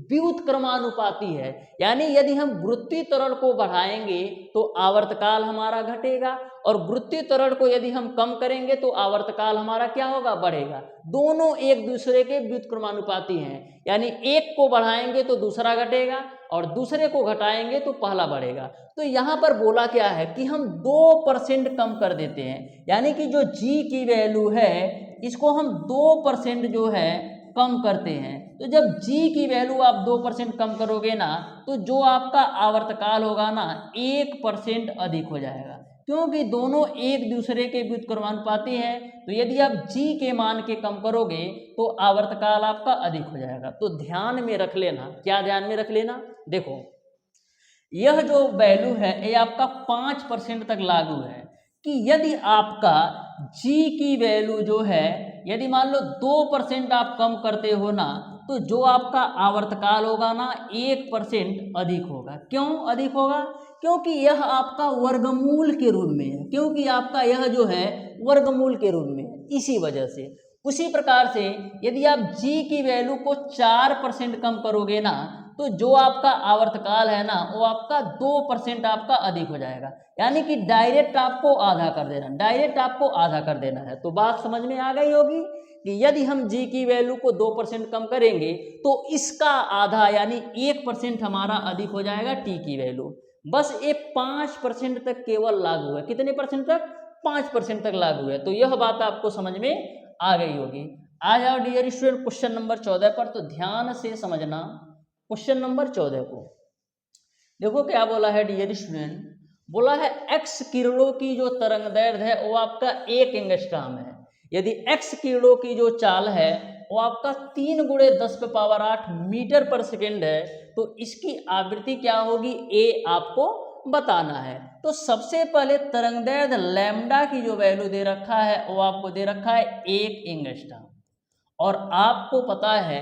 व्युत्क्रमानुपाती है। यानी यदि हम गुरुत्वीय त्वरण को बढ़ाएंगे तो आवर्तकाल हमारा घटेगा, और गुरुत्वीय त्वरण को यदि हम कम करेंगे तो आवर्तकाल हमारा क्या होगा, बढ़ेगा। दोनों एक दूसरे के व्युत्क्रमानुपाती हैं, यानी एक को बढ़ाएंगे तो दूसरा घटेगा और दूसरे को घटाएंगे तो पहला बढ़ेगा। तो यहाँ पर बोला क्या है कि हम 2% कम कर देते हैं, यानी कि जो g की वैल्यू है इसको हम 2% जो है कम करते हैं। तो जब g की वैल्यू आप 2% कम करोगे ना तो जो आपका आवर्तकाल होगा ना 1% अधिक हो जाएगा, क्योंकि दोनों एक दूसरे के व्युत्क्रमानुपाती हैं। तो यदि आप g के मान के कम करोगे तो आवर्तकाल आपका अधिक हो जाएगा। तो ध्यान में रख लेना, क्या ध्यान में रख लेना, देखो यह जो वैल्यू है ये आपका 5% तक लागू है कि यदि आपका g की वैल्यू जो है यदि मान लो 2% आप कम करते हो ना, तो जो आपका आवर्तकाल होगा ना 1% अधिक होगा। क्यों अधिक होगा? क्योंकि यह आपका वर्गमूल के रूप में है, क्योंकि आपका यह जो है वर्गमूल के रूप में है, इसी वजह से। उसी प्रकार से यदि आप g की वैल्यू को 4% कम करोगे ना, तो जो आपका आवर्तकाल है ना वो आपका 2% आपका अधिक हो जाएगा। यानी कि डायरेक्ट आपको आधा कर देना, डायरेक्ट आपको आधा कर देना है। तो बात समझ में आ गई होगी कि यदि हम g की वैल्यू को 2% कम करेंगे तो इसका आधा यानी 1% हमारा अधिक हो जाएगा t की वैल्यू। बस ये 5% तक केवल लागू है। कितने परसेंट तक? 5% तक लागू है। तो यह बात आपको समझ में आ गई होगी। आ जाओ डियर स्टूडेंट क्वेश्चन नंबर 14 पर, तो ध्यान से समझना क्वेश्चन नंबर 14 को। देखो क्या बोला है डियर स्टूडेंट, बोला है x किरणों की जो तरंग दैर्ध्य है वो आपका 1 एंगस्ट्रॉम है। यदि x किरणों की जो चाल है वो आपका 3 × 10⁸ मीटर पर सेकेंड है, तो इसकी आवृत्ति क्या होगी a आपको बताना है। तो सबसे पहले तरंग दैर्ध्य लैम्डा की जो वैल्यू दे रखा है वो आपको दे रखा है 1 एंगस्ट्रॉम, और आपको पता है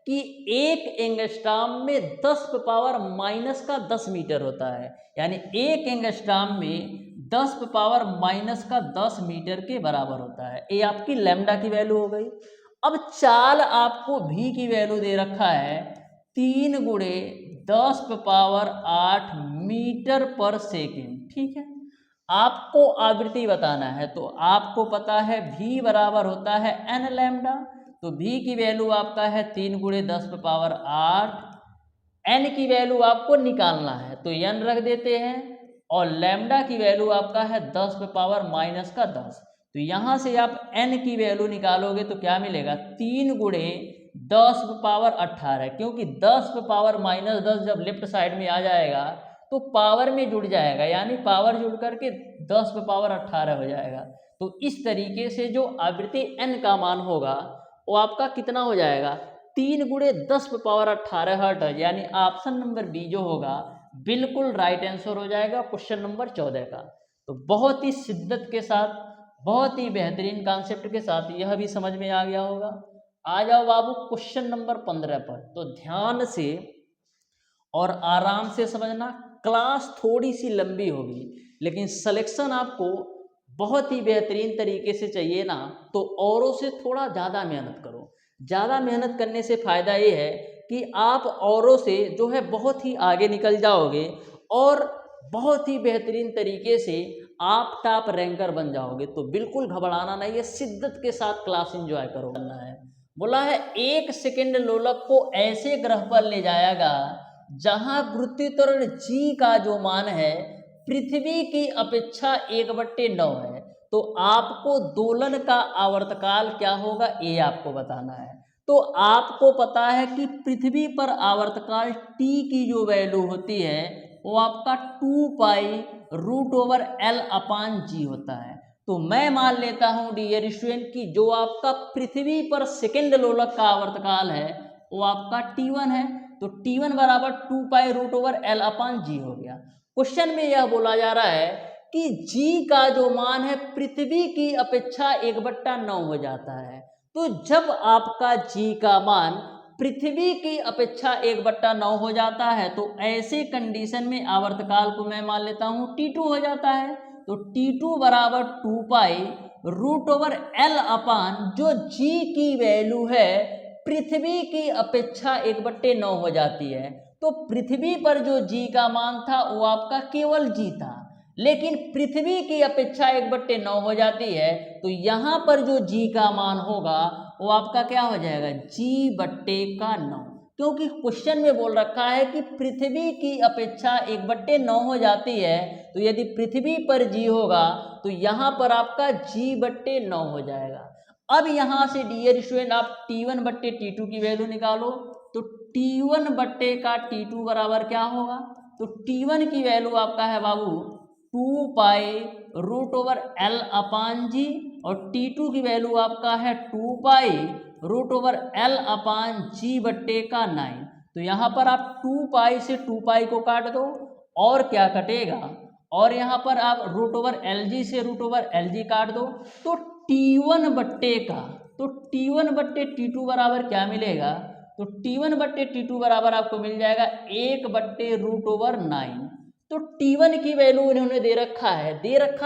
कि 1 एंगस्ट्रॉम में 10⁻⁻10 मीटर होता है। यानी 1 एंगस्ट्रॉम में 10⁻⁻10 मीटर के बराबर होता है। ये आपकी लैम्डा की वैल्यू हो गई। अब चाल आपको v की वैल्यू दे रखा है 3 × 10⁸ मीटर पर सेकेंड। ठीक है, आपको आवृत्ति बताना है, तो आपको पता है v बराबर होता है n लैम्डा। तो v की वैल्यू आपका है 3 × 10⁸, n की वैल्यू आपको निकालना है तो n रख देते हैं, और लैम्डा की वैल्यू आपका है 10⁻⁻10। तो यहाँ से आप n की वैल्यू निकालोगे तो क्या मिलेगा? 3 × 10⁻18, क्योंकि 10⁻⁻10 जब लेफ्ट साइड में आ जाएगा तो पावर में जुड़ जाएगा, यानी पावर जुड़ करके 10⁻18 हो जाएगा। तो इस तरीके से जो आवृत्ति n का मान होगा वो आपका कितना हो जाएगा? 3 × 10⁻18 हर्ट्ज, यानी ऑप्शन नंबर बी जो होगा बिल्कुल राइट आंसर हो जाएगा क्वेश्चन नंबर 14 का। तो बहुत ही शिद्दत के साथ, बहुत ही बेहतरीन कॉन्सेप्ट के साथ यह भी समझ में आ गया होगा। आ जाओ बाबू क्वेश्चन नंबर 15 पर, तो ध्यान से और आराम से समझना। क्लास थोड़ी सी लंबी होगी लेकिन सिलेक्शन आपको बहुत ही बेहतरीन तरीके से चाहिए ना, तो औरों से थोड़ा ज़्यादा मेहनत करो। ज़्यादा मेहनत करने से फ़ायदा ये है कि आप औरों से जो है बहुत ही आगे निकल जाओगे और बहुत ही बेहतरीन तरीके से आप टॉप रैंकर बन जाओगे। तो बिल्कुल घबराना नहीं है, शिद्दत के साथ क्लास एंजॉय करो करना है। बोला है 1 सेकेंड लोलक को ऐसे ग्रह पर ले जाएगा जहां गुरुत्वीय त्वरण g का जो मान है पृथ्वी की अपेक्षा 1/9 है, तो आपको दोलन का आवर्तकाल क्या होगा ये आपको बताना है। तो आपको पता है कि पृथ्वी पर आवर्तकाल t की जो वैल्यू होती है वो आपका 2π√L/g होता है। तो मैं मान लेता हूं डियर स्टूडेंट कि जो आपका पृथ्वी पर सेकेंड लोलक का आवर्तकाल है वो आपका t1 है, तो t1 बराबर 2π√L/g हो गया। क्वेश्चन में यह बोला जा रहा है कि g का जो मान है पृथ्वी की अपेक्षा 1/9 हो जाता है। तो जब आपका g का मान पृथ्वी की अपेक्षा 1/9 हो जाता है तो ऐसे कंडीशन में आवर्तकाल को मैं मान लेता हूं t2 हो जाता है। तो t2 बराबर 2π√L/ जो g की वैल्यू है पृथ्वी की अपेक्षा 1/9 हो जाती है। तो पृथ्वी पर जो g का मान था वो आपका केवल g था, लेकिन पृथ्वी की अपेक्षा 1/9 हो जाती है, तो यहाँ पर जो g का मान होगा वो आपका क्या हो जाएगा? g/9, क्योंकि क्वेश्चन में बोल रखा है कि पृथ्वी की अपेक्षा 1/9 हो जाती है, तो यदि पृथ्वी पर g होगा तो यहाँ पर आपका g/9 हो जाएगा। अब यहाँ से डियर स्टूडेंट आप t1/t2 की वैल्यू निकालो, तो t1/t2 बराबर क्या होगा? तो t1 की वैल्यू आपका है बाबू 2π√L/g और t2 की वैल्यू आपका है 2π√L/g/9। तो यहाँ पर आप 2π से 2π को काट दो और क्या कटेगा? और यहाँ पर आप रूट ओवर LG से रूट ओवर LG काट दो, तो T1 बट्टे का, तो T1 बट्टे T2 बराबर क्या मिलेगा, तो T1 बट्टे T2 बराबर आपको मिल जाएगा 1 बट्टे रूट ओवर 9। तो T1 की वैल्यू इन्होंने दे रखा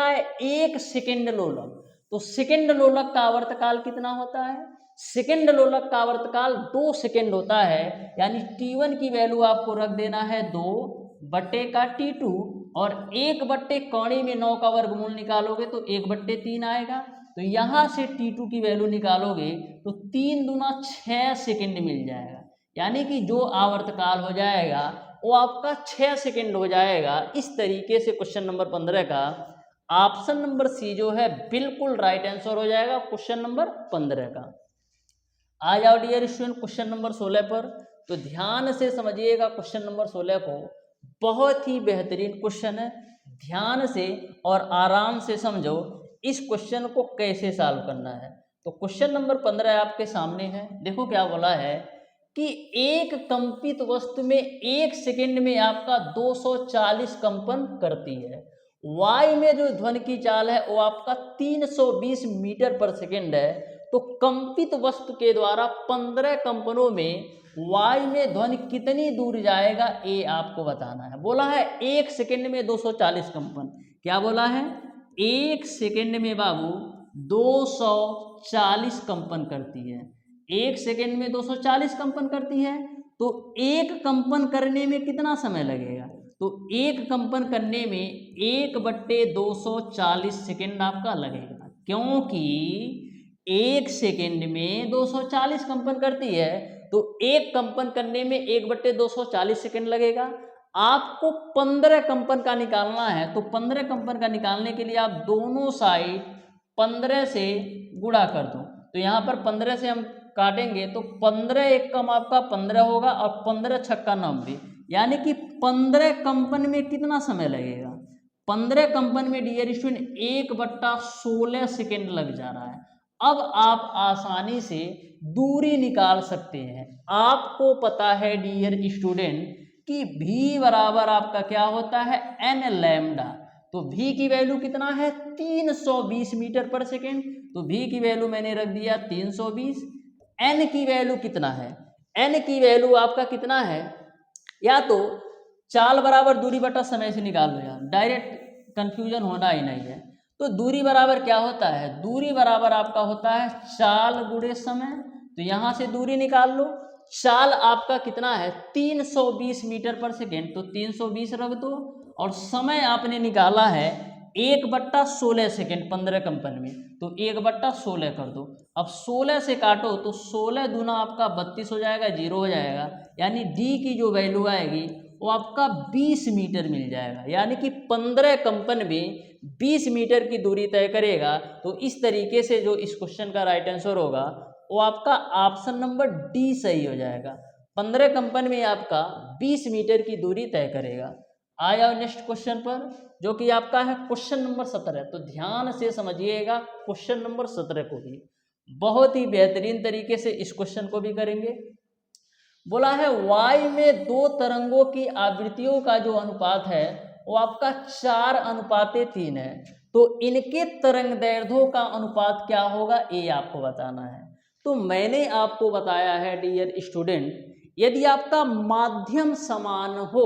है 1 सेकेंड लोलक। तो सेकेंड लोलक का आवर्तकाल कितना होता है, सेकेंड लोलक का आवर्तकाल 2 सेकेंड होता है, यानी T1 की वैल्यू आपको रख देना है 2 बट्टे का T2, और 1 बट्टे कौड़ी में 9 का वर्गमूल निकालोगे तो 1 बट्टे 3 आएगा। तो यहाँ से T2 की वैल्यू निकालोगे तो 3 दूना 6 सेकेंड मिल जाएगा, यानी कि जो आवर्तकाल हो जाएगा वो आपका 6 सेकेंड हो जाएगा। इस तरीके से क्वेश्चन नंबर 15 का ऑप्शन नंबर सी जो है बिल्कुल राइट आंसर हो जाएगा क्वेश्चन नंबर 15 का। आ जाओ डियर स्टूडेंट क्वेश्चन नंबर 16 पर। तो ध्यान से समझिएगा क्वेश्चन नंबर 16 को, बहुत ही बेहतरीन क्वेश्चन है, ध्यान से और आराम से समझो इस क्वेश्चन को कैसे सॉल्व करना है। तो क्वेश्चन नंबर 15 आपके सामने है, देखो क्या बोला है कि एक कंपित वस्तु में 1 सेकेंड में आपका 240 कंपन करती है। वायु में जो ध्वनि की चाल है वो आपका 320 मीटर पर सेकेंड है। तो कंपित वस्तु के द्वारा 15 कंपनों में वायु में ध्वनि कितनी दूर जाएगा ये आपको बताना है। बोला है 1 सेकेंड में 240 कंपन, क्या बोला है, 1 सेकेंड में बाबू 240 कंपन करती है। 1 सेकेंड में 240 कंपन करती है, तो एक कंपन करने में कितना समय लगेगा, तो एक कंपन करने में 1 बट्टे 240 सेकेंड आपका लगेगा, क्योंकि 1 सेकेंड में 240 कंपन करती है, तो एक कंपन करने में 1 बट्टे 240 सेकेंड लगेगा। आपको 15 कंपन का निकालना है, तो 15 कंपन का निकालने के लिए आप दोनों साइड 15 से गुणा कर दो। तो यहाँ पर 15 से हम काटेंगे तो 15 एक कम आपका 15 होगा और 15 छक्का 90, यानी कि 15 कंपन में कितना समय लगेगा, 15 कंपन में डियर स्टूडेंट 1 बट्टा 16 सेकेंड लग जा रहा है। अब आप आसानी से दूरी निकाल सकते हैं। आपको पता है डियर स्टूडेंट कि v बराबर आपका क्या होता है n लैम्डा। तो v की वैल्यू कितना है 320 मीटर पर सेकेंड, तो v की वैल्यू मैंने रख दिया 320। n की वैल्यू कितना है, n की वैल्यू आपका कितना है, या तो चाल बराबर दूरी बटा समय से निकाल लो यार, डायरेक्ट कंफ्यूजन होना ही नहीं है। तो दूरी बराबर क्या होता है, दूरी बराबर आपका होता है चाल गुणे समय। तो यहाँ से दूरी निकाल लो, चाल आपका कितना है 320 मीटर पर सेकेंड, तो 320 रख दो, और समय आपने निकाला है 1 बट्टा 16 सेकेंड 15 कंपन में, तो 1 बट्टा 16 कर दो। अब 16 से काटो तो 16 दूना आपका 32 हो जाएगा, 0 हो जाएगा, यानी डी की जो वैल्यू आएगी वो आपका 20 मीटर मिल जाएगा, यानी कि 15 कंपन में 20 मीटर की दूरी तय करेगा। तो इस तरीके से जो इस क्वेश्चन का राइट आंसर होगा वो आपका ऑप्शन नंबर डी सही हो जाएगा। 15 कंपन में आपका 20 मीटर की दूरी तय करेगा। आ जाओ नेक्स्ट क्वेश्चन पर, जो कि आपका है क्वेश्चन नंबर 17। तो ध्यान से समझिएगा क्वेश्चन नंबर 17 को भी, बहुत ही बेहतरीन तरीके से इस क्वेश्चन को भी करेंगे। बोला है वायु में 2 तरंगों की आवृत्तियों का जो अनुपात है वो आपका 4:3 है। तो इनके तरंग दैर्ध्यों का अनुपात क्या होगा ये आपको बताना है। तो मैंने आपको बताया है डियर स्टूडेंट, यदि आपका माध्यम समान हो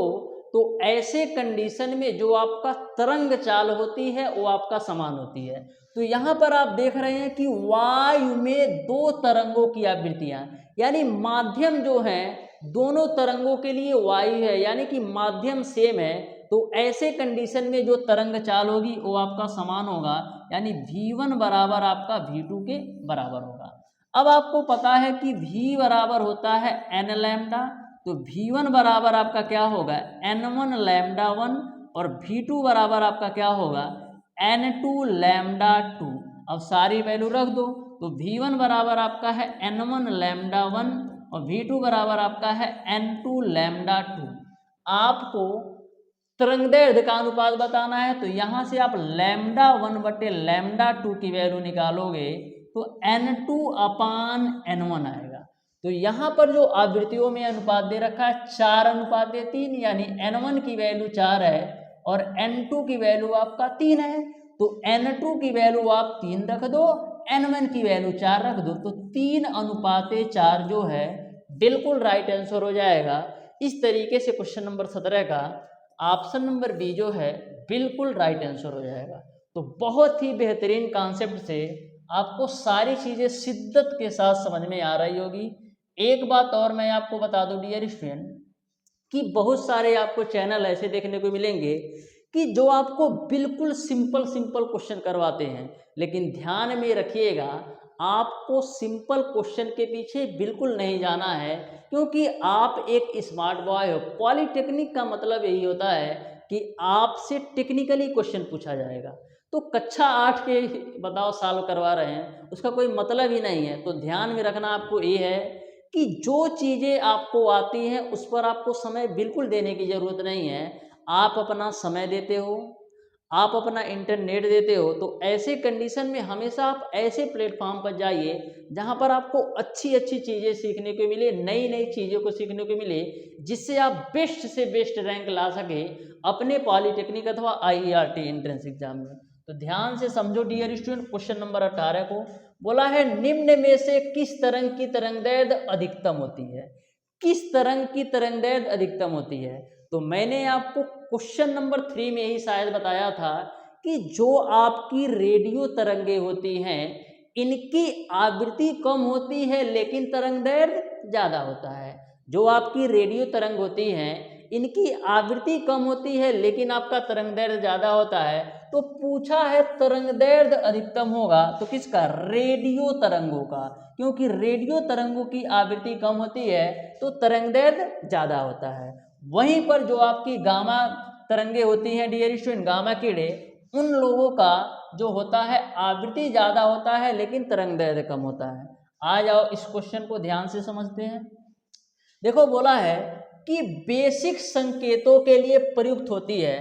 तो ऐसे कंडीशन में जो आपका तरंग चाल होती है वो आपका समान होती है। तो यहाँ पर आप देख रहे हैं कि वायु में 2 तरंगों की आवृत्तियां, यानी माध्यम जो है दोनों तरंगों के लिए वायु है, यानी कि माध्यम सेम है। तो ऐसे कंडीशन में जो तरंग चाल होगी वो आपका समान होगा, यानी v1 बराबर आपका v2 के बराबर होगा। अब आपको पता है कि v बराबर होता है n लैम्डा, तो v1 बराबर आपका क्या होगा n1 लैम्डा 1, और v2 बराबर आपका क्या होगा n2 लैम्डा 2। अब सारी वैल्यू रख दो, तो v1 बराबर आपका है n1 लैम्डा 1 और v2 बराबर आपका है n2 लैम्डा 2। आपको तरंगदैर्ध्य का अनुपात बताना है, तो यहाँ से आप लैम्डा 1 बटे लैम्डा 2 की वैल्यू निकालोगे तो n2/n1 आएगा। तो यहाँ पर जो आवृत्तियों में अनुपात दे रखा है 4:3, यानी n1 की वैल्यू 4 है और N2 की वैल्यू आपका 3 है, तो N2 की वैल्यू आप 3 रख दो, N1 की वैल्यू 4 रख दो, तो 3:4 जो है बिल्कुल राइट आंसर हो जाएगा। इस तरीके से क्वेश्चन नंबर 17 का ऑप्शन नंबर बी जो है बिल्कुल राइट आंसर हो जाएगा। तो बहुत ही बेहतरीन कॉन्सेप्ट से आपको सारी चीज़ें शिद्दत के साथ समझ में आ रही होगी। एक बात और मैं आपको बता दूं डियर स्टूडेंट, कि बहुत सारे आपको चैनल ऐसे देखने को मिलेंगे कि जो आपको बिल्कुल सिंपल सिंपल क्वेश्चन करवाते हैं, लेकिन ध्यान में रखिएगा आपको सिंपल क्वेश्चन के पीछे बिल्कुल नहीं जाना है, क्योंकि आप एक स्मार्ट बॉय हो। पॉलिटेक्निक का मतलब यही होता है कि आपसे टेक्निकली क्वेश्चन पूछा जाएगा। तो कक्षा 8 के बताओ साल करवा रहे हैं, उसका कोई मतलब ही नहीं है। तो ध्यान में रखना आपको ये है कि जो चीज़ें आपको आती हैं उस पर आपको समय बिल्कुल देने की ज़रूरत नहीं है। आप अपना समय देते हो, आप अपना इंटरनेट देते हो, तो ऐसे कंडीशन में हमेशा आप ऐसे प्लेटफॉर्म पर जाइए जहां पर आपको अच्छी अच्छी चीज़ें सीखने को मिले, नई नई चीज़ों को सीखने को मिले, जिससे आप बेस्ट से बेस्ट रैंक ला सके अपने पॉलिटेक्निक अथवा IERT एंट्रेंस एग्जाम में। तो ध्यान से समझो डियर स्टूडेंट, क्वेश्चन नंबर 18 को बोला है निम्न में से किस तरंग की तरंगदैर्घ्य अधिकतम होती है। किस तरंग की तरंगदैर्घ्य अधिकतम होती है? तो मैंने आपको क्वेश्चन नंबर 3 में ही शायद बताया था कि जो आपकी रेडियो तरंगे होती हैं इनकी आवृत्ति कम होती है लेकिन तरंगदैर्घ्य ज़्यादा होता है। जो आपकी रेडियो तरंग होती हैं इनकी आवृत्ति कम होती है लेकिन आपका तरंगदैर्घ्य ज़्यादा होता है। तो पूछा है तरंगदैर्घ्य अधिकतम होगा तो किसका? रेडियो तरंगों का, क्योंकि रेडियो तरंगों की आवृत्ति कम होती है तो तरंगदैर्घ्य ज़्यादा होता है। वहीं पर जो आपकी गामा तरंगे होती हैं डियर स्टूडेंट, गामा कीड़े, उन लोगों का जो होता है आवृत्ति ज़्यादा होता है लेकिन तरंगदैर्घ्य कम होता है। आ जाओ इस क्वेश्चन को ध्यान से समझते हैं। देखो बोला है कि बेसिक संकेतों के लिए प्रयुक्त होती है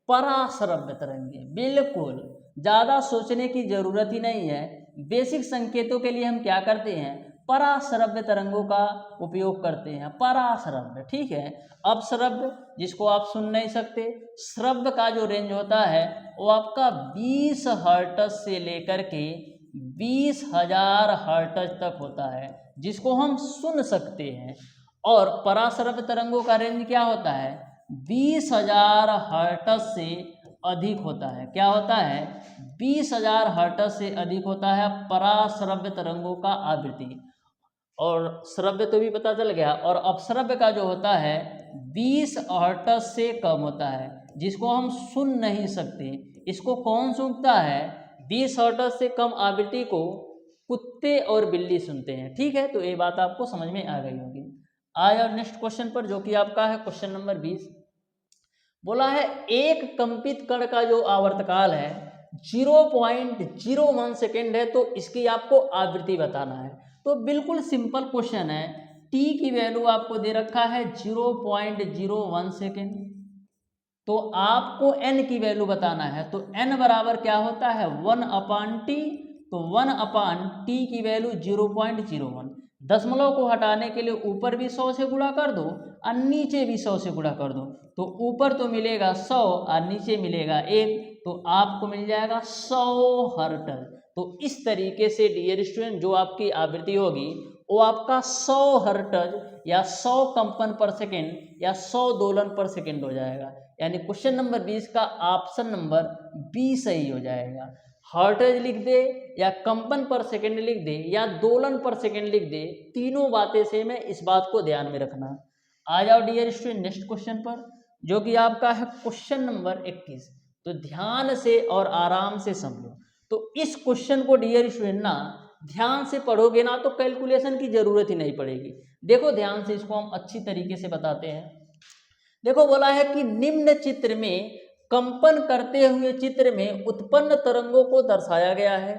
पराश्रव्य तरंगे। बिल्कुल ज़्यादा सोचने की ज़रूरत ही नहीं है। बेसिक संकेतों के लिए हम क्या करते हैं? पराश्रव्य तरंगों का उपयोग करते हैं। पराश्रव्य, ठीक है। अपश्रव्य जिसको आप सुन नहीं सकते, श्रव्य का जो रेंज होता है वो आपका 20 हर्ट्ज से लेकर के 20,000 हर्ट्ज तक होता है, जिसको हम सुन सकते हैं। और पराश्रव्य तरंगों का रेंज क्या होता है? 20,000 हर्ट्ज से अधिक होता है। क्या होता है? 20,000 हर्ट्ज से अधिक होता है पराश्रव्य तरंगों का आवृत्ति। और श्रव्य तो भी पता चल गया। और अपश्रव्य का जो होता है 20 हर्ट्ज से कम होता है, जिसको हम सुन नहीं सकते। इसको कौन सुनता है? 20 हर्ट्ज से कम आवृत्ति को कुत्ते और बिल्ली सुनते हैं। ठीक है, तो ये बात आपको समझ में आ गई होगी। आज और नेक्स्ट क्वेश्चन पर, जो कि आपका है क्वेश्चन नंबर 20। बोला है एक कंपित कण का जो आवर्तकाल है 0.01 सेकेंड है, तो इसकी आपको आवृत्ति बताना है। तो बिल्कुल सिंपल क्वेश्चन है। टी की वैल्यू आपको दे रखा है 0.01 सेकेंड, तो आपको एन की वैल्यू बताना है। तो एन बराबर क्या होता है? 1/t। तो 1/t की वैल्यू 0.01। दशमलव को हटाने के लिए ऊपर भी 100 से गुणा कर दो और नीचे भी 100 से गुणा कर दो, तो ऊपर तो मिलेगा 100 और नीचे मिलेगा 1, तो आपको मिल जाएगा 100 हर्ट्ज। तो इस तरीके से डियर स्टूडेंट जो आपकी आवृत्ति होगी वो आपका 100 हर्ट्ज या 100 कंपन पर सेकेंड या 100 दोलन पर सेकेंड हो जाएगा। यानी क्वेश्चन नंबर 20 का ऑप्शन नंबर बी सही हो जाएगा। हर्ट्ज लिख दे या कंपन पर सेकेंड लिख दे या दोलन पर सेकेंड लिख दे, तीनों बातें सेम है, इस बात को ध्यान में रखना। आ जाओ डियर स्टूडेंट नेक्स्ट क्वेश्चन पर, जो कि आपका है क्वेश्चन नंबर 21। तो ध्यान से और आराम से समझो। तो इस क्वेश्चन को डियर स्टूडेंट ना ध्यान से पढ़ोगे ना तो कैलकुलेशन की जरूरत ही नहीं पड़ेगी। देखो ध्यान से, इसको हम अच्छी तरीके से बताते हैं। देखो बोला है कि निम्न चित्र में कंपन करते हुए चित्र में उत्पन्न तरंगों को दर्शाया गया है।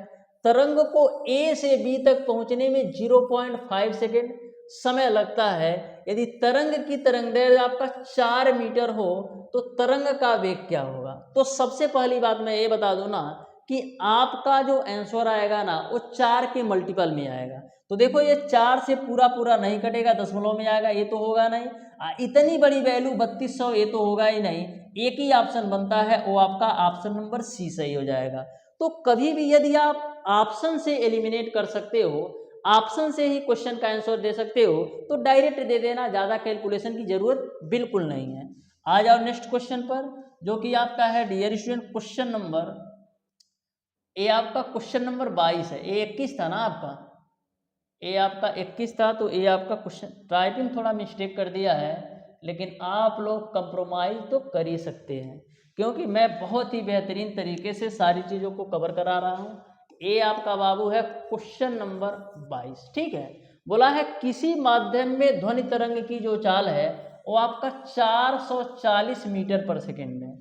तरंग को ए से बी तक पहुंचने में 0.5 सेकेंड समय लगता है। यदि तरंग की तरंगदैर्घ्य आपका 4 मीटर हो तो तरंग का वेग क्या होगा? तो सबसे पहली बात मैं ये बता दूं ना कि आपका जो आंसर आएगा ना वो 4 के मल्टीपल में आएगा। तो देखो ये 4 से पूरा पूरा नहीं कटेगा, दशमलव में आएगा, ये तो होगा नहीं। इतनी बड़ी वैल्यू 3200 ये तो होगा ही नहीं। एक ही ऑप्शन बनता है, वो आपका ऑप्शन नंबर सी सही हो जाएगा। तो कभी भी यदि आप ऑप्शन से एलिमिनेट कर सकते हो, ऑप्शन से ही क्वेश्चन का आंसर दे सकते हो, तो डायरेक्ट दे देना, ज़्यादा कैलकुलेशन की जरूरत बिल्कुल नहीं है। आ जाओ नेक्स्ट क्वेश्चन पर, जो कि आपका है डियर स्टूडेंट क्वेश्चन नंबर, ये आपका क्वेश्चन नंबर 22 है। ये 21 था ना आपका, ये आपका 21 था, तो ये आपका क्वेश्चन, टाइपिंग थोड़ा मिस्टेक कर दिया है, लेकिन आप लोग कंप्रोमाइज़ तो कर ही सकते हैं, क्योंकि मैं बहुत ही बेहतरीन तरीके से सारी चीज़ों को कवर करा रहा हूँ। ये आपका बाबू है क्वेश्चन नंबर 22, ठीक है। बोला है किसी माध्यम में ध्वनि तरंग की जो चाल है वो आपका 440 मीटर पर सेकेंड है।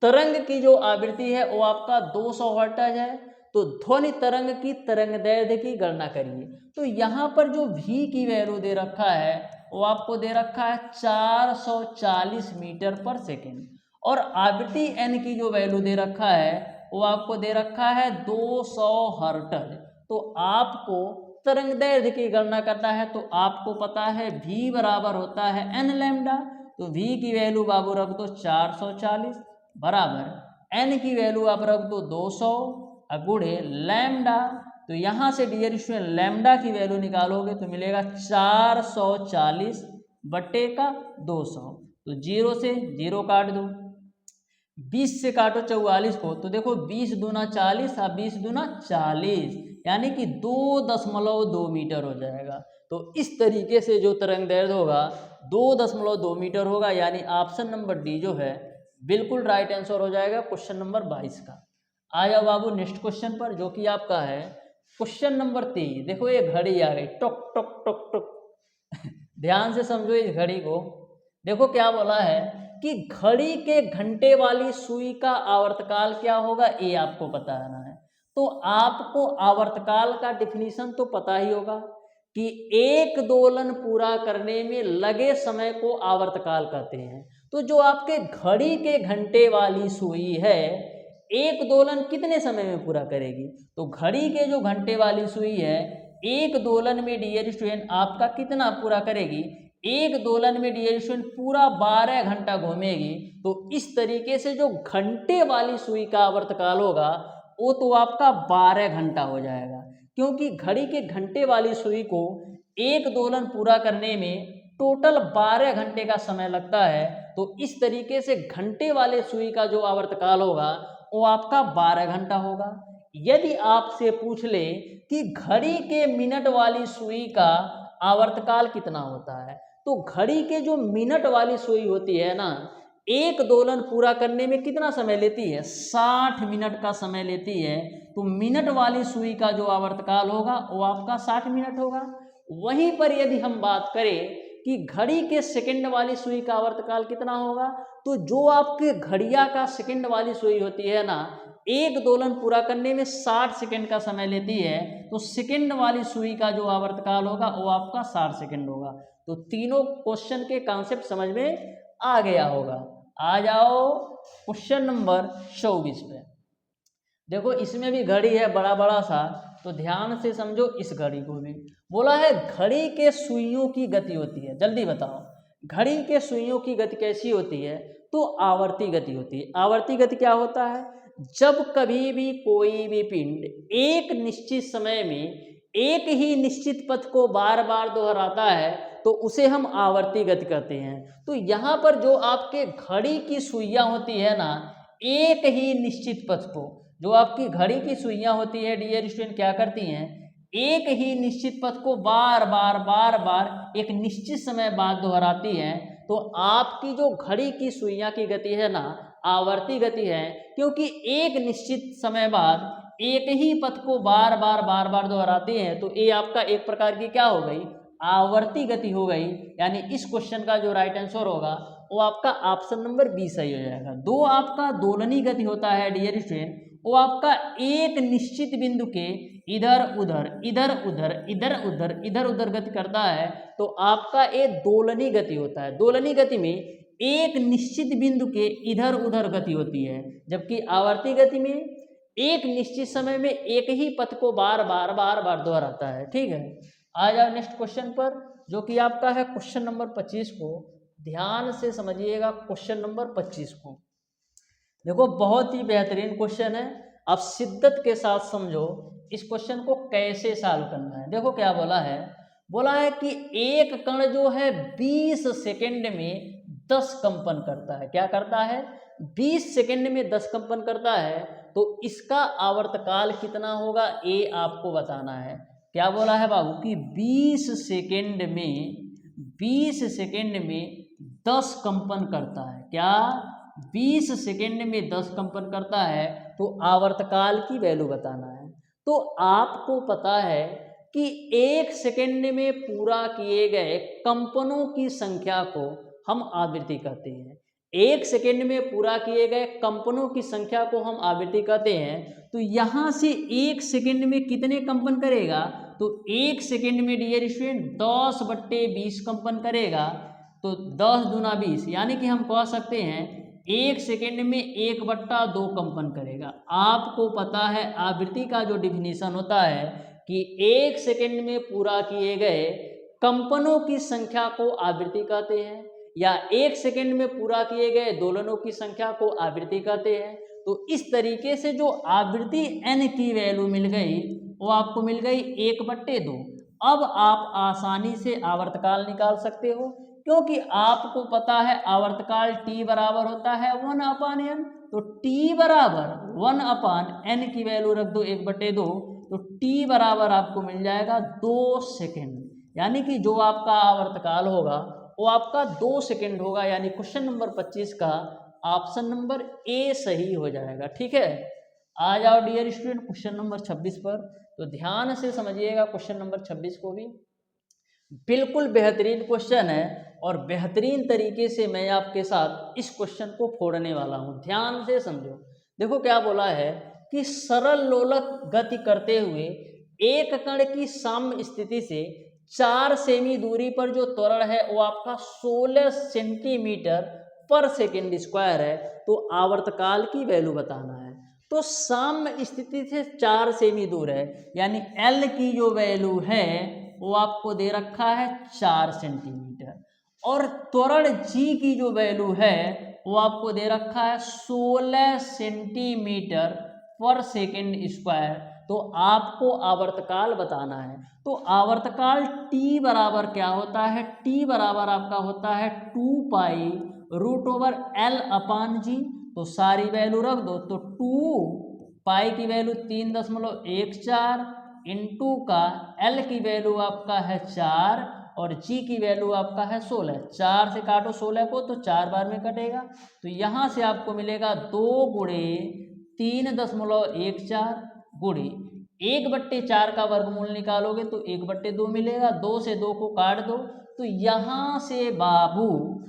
तरंग की जो आवृत्ति है वो आपका 200 हर्ट्ज है। तो ध्वनि तरंग की तरंगदैर्घ्य की गणना करिए। तो यहाँ पर जो v की वैल्यू दे रखा है वो आपको दे रखा है 440 मीटर पर सेकेंड, और आवृत्ति n की जो वैल्यू दे रखा है वो आपको दे रखा है 200 हर्ट्ज। तो आपको तरंगदैर्घ्य की गणना करना है, तो आपको पता है v बराबर होता है n लैम्डा। तो v की वैल्यू बाबू रख दो 440 बराबर n की वैल्यू आप रख दो 200 गुणे लैम्डा। तो यहाँ से डियर स्टूडेंट लैम्डा की वैल्यू निकालोगे तो मिलेगा 440 बट्टे का 200। तो 0 से 0 काट दो, 20 से काटो 44 को, तो देखो 20 दूना 40 और 20 दूना 40, यानी कि 2.2 मीटर हो जाएगा। तो इस तरीके से जो तरंग दैर्घ्य होगा 2.2 मीटर होगा, यानी ऑप्शन नंबर डी जो है बिल्कुल राइट आंसर हो जाएगा क्वेश्चन नंबर 22 का। आ जाओ बाबू नेक्स्ट क्वेश्चन पर, जो कि आपका है क्वेश्चन नंबर 23। देखो ये घड़ी आ गई, टक टक टक टक ध्यान से समझो इस घड़ी को। देखो क्या बोला है कि घड़ी के घंटे वाली सुई का आवर्तकाल क्या होगा, ये आपको बताना है। तो आपको आवर्तकाल का डिफिनीशन तो पता ही होगा कि एक दोलन पूरा करने में लगे समय को आवर्तकाल कहते हैं। तो जो आपके घड़ी के घंटे वाली सुई है, एक दोलन कितने समय में पूरा करेगी? तो घड़ी के जो घंटे वाली सुई है, एक दोलन में डियर स्टूडेंट आपका कितना पूरा करेगी? एक दोलन में डियर स्टूडेंट पूरा 12 घंटा घूमेगी। तो इस तरीके से जो घंटे वाली सुई का आवर्तकाल होगा वो तो आपका 12 घंटा हो जाएगा, क्योंकि घड़ी के घंटे वाली सुई को एक दोलन पूरा करने में टोटल 12 घंटे का समय लगता है। तो इस तरीके से घंटे वाले सुई का जो आवर्तकाल होगा वो आपका 12 घंटा होगा। यदि आपसे पूछ ले कि घड़ी के मिनट वाली सुई का आवर्तकाल कितना होता है, तो घड़ी के जो मिनट वाली सुई होती है ना, एक दोलन पूरा करने में कितना समय लेती है? 60 मिनट का समय लेती है। तो मिनट वाली सुई का जो आवर्तकाल होगा वो आपका 60 मिनट होगा। वहीं पर यदि हम बात करें कि घड़ी के सेकंड वाली सुई का आवर्तकाल कितना होगा, तो जो आपके घड़िया का सेकंड वाली सुई होती है ना, एक दोलन पूरा करने में 60 सेकंड का समय लेती है। तो सेकंड वाली सुई का जो आवर्तकाल होगा वो आपका 60 सेकंड होगा। तो तीनों क्वेश्चन के कॉन्सेप्ट समझ में आ गया होगा। आ जाओ क्वेश्चन नंबर 24 पे। देखो इसमें भी घड़ी है बड़ा बड़ा सा, तो ध्यान से समझो इस घड़ी को भी। बोला है घड़ी के सुइयों की गति होती है, जल्दी बताओ घड़ी के सुइयों की गति कैसी होती है? तो आवर्ती गति होती है। आवर्ती गति क्या होता है? जब कभी भी कोई भी पिंड एक निश्चित समय में एक ही निश्चित पथ को बार बार दोहराता है तो उसे हम आवर्ती गति कहते हैं। तो यहाँ पर जो आपके घड़ी की सुइयां होती है ना, एक ही निश्चित पथ को, जो आपकी घड़ी की सुइयां होती है डियर स्टूडेंट क्या करती हैं? एक ही निश्चित पथ को बार बार एक निश्चित समय बाद दोहराती हैं। तो आपकी जो घड़ी की सुइयां की गति है ना, आवर्ती गति है, क्योंकि एक निश्चित समय बाद एक ही पथ को बार बार दोहराती हैं। तो ये आपका एक प्रकार की क्या हो गई? आवर्ती गति हो गई। यानी इस क्वेश्चन का जो राइट आंसर होगा वो आपका ऑप्शन नंबर बी सही हो जाएगा। दो आपका दोलनी गति होता है डियर स्टूडेंट, वो आपका एक निश्चित बिंदु के इधर उधर इधर उधर इधर उधर इधर उधर गति करता है। तो आपका ये दोलनी गति होता है। दोलनी गति में एक निश्चित बिंदु के इधर उधर गति होती है, जबकि आवर्ती गति में एक निश्चित समय में एक ही पथ को बार बार दोहराता है। ठीक है, आ जाओ नेक्स्ट क्वेश्चन पर, जो कि आपका है क्वेश्चन नंबर 25 को। ध्यान से समझिएगा क्वेश्चन नंबर 25 को। देखो बहुत ही बेहतरीन क्वेश्चन है, आप शिद्दत के साथ समझो इस क्वेश्चन को कैसे सॉल्व करना है। देखो क्या बोला है कि एक कण जो है 20 सेकंड में 10 कंपन करता है। क्या करता है? 20 सेकंड में 10 कंपन करता है। तो इसका आवर्तकाल कितना होगा ये आपको बताना है। क्या बोला है बाबू कि 20 सेकंड में 10 कंपन करता है। क्या? 20 सेकंड में 10 कंपन करता है, तो आवर्तकाल की वैल्यू बताना है। तो आपको पता है कि 1 सेकंड में पूरा किए गए कंपनों की संख्या को हम आवृत्ति कहते हैं। 1 सेकंड में पूरा किए गए कंपनों की संख्या को हम आवृत्ति कहते हैं। तो यहाँ से 1 सेकंड में कितने कंपन करेगा? तो 1 सेकंड में डियर स्टूडेंट 10/20 कंपन करेगा। तो 10 दूना 20, यानी कि हम कह सकते हैं 1 सेकंड में 1/2 कंपन करेगा। आपको पता है आवृत्ति का जो डिफिनीशन होता है कि 1 सेकंड में पूरा किए गए कंपनों की संख्या को आवृत्ति कहते हैं, या 1 सेकंड में पूरा किए गए दोलनों की संख्या को आवृत्ति कहते हैं। तो इस तरीके से जो आवृत्ति n की वैल्यू मिल गई वो आपको मिल गई 1/2। अब आप आसानी से आवर्तकाल निकाल सकते हो, क्योंकि आपको पता है आवर्तकाल t बराबर होता है 1/n। तो t बराबर 1/n की वैल्यू रख दो 1/2, तो t बराबर आपको मिल जाएगा 2 सेकेंड। यानी कि जो आपका आवर्तकाल होगा वो आपका 2 सेकेंड होगा। यानी क्वेश्चन नंबर 25 का ऑप्शन नंबर ए सही हो जाएगा। ठीक है, आ जाओ डियर स्टूडेंट क्वेश्चन नंबर 26 पर। तो ध्यान से समझिएगा क्वेश्चन नंबर 26 को भी। बिल्कुल बेहतरीन क्वेश्चन है और बेहतरीन तरीके से मैं आपके साथ इस क्वेश्चन को फोड़ने वाला हूं। ध्यान से समझो। देखो क्या बोला है कि सरल लोलक गति करते हुए एक कण की साम्य स्थिति से 4 सेमी दूरी पर जो त्वरण है वो आपका 16 सेंटीमीटर पर सेकेंड स्क्वायर है। तो आवर्तकाल की वैल्यू बताना है। तो साम्य स्थिति से 4 सेमी दूर है, यानी L की जो वैल्यू है वो आपको दे रखा है 4 सेंटीमीटर, और त्वरण G की जो वैल्यू है वो आपको दे रखा है 16 सेंटीमीटर पर सेकेंड स्क्वायर। तो आपको आवर्तकाल बताना है। तो आवर्तकाल t बराबर क्या होता है? t बराबर आपका होता है 2π√L/G। तो सारी वैल्यू रख दो। तो 2π की वैल्यू 3.14 इंटू का L की वैल्यू आपका है 4 और G की वैल्यू आपका है 16। 4 से काटो 16 को तो 4 बार में कटेगा। तो यहाँ से आपको मिलेगा 2 गुणे 3.14 गुणे 1/4 का वर्गमूल निकालोगे तो 1/2 मिलेगा। 2 से 2 को काट दो। तो यहाँ से बाबू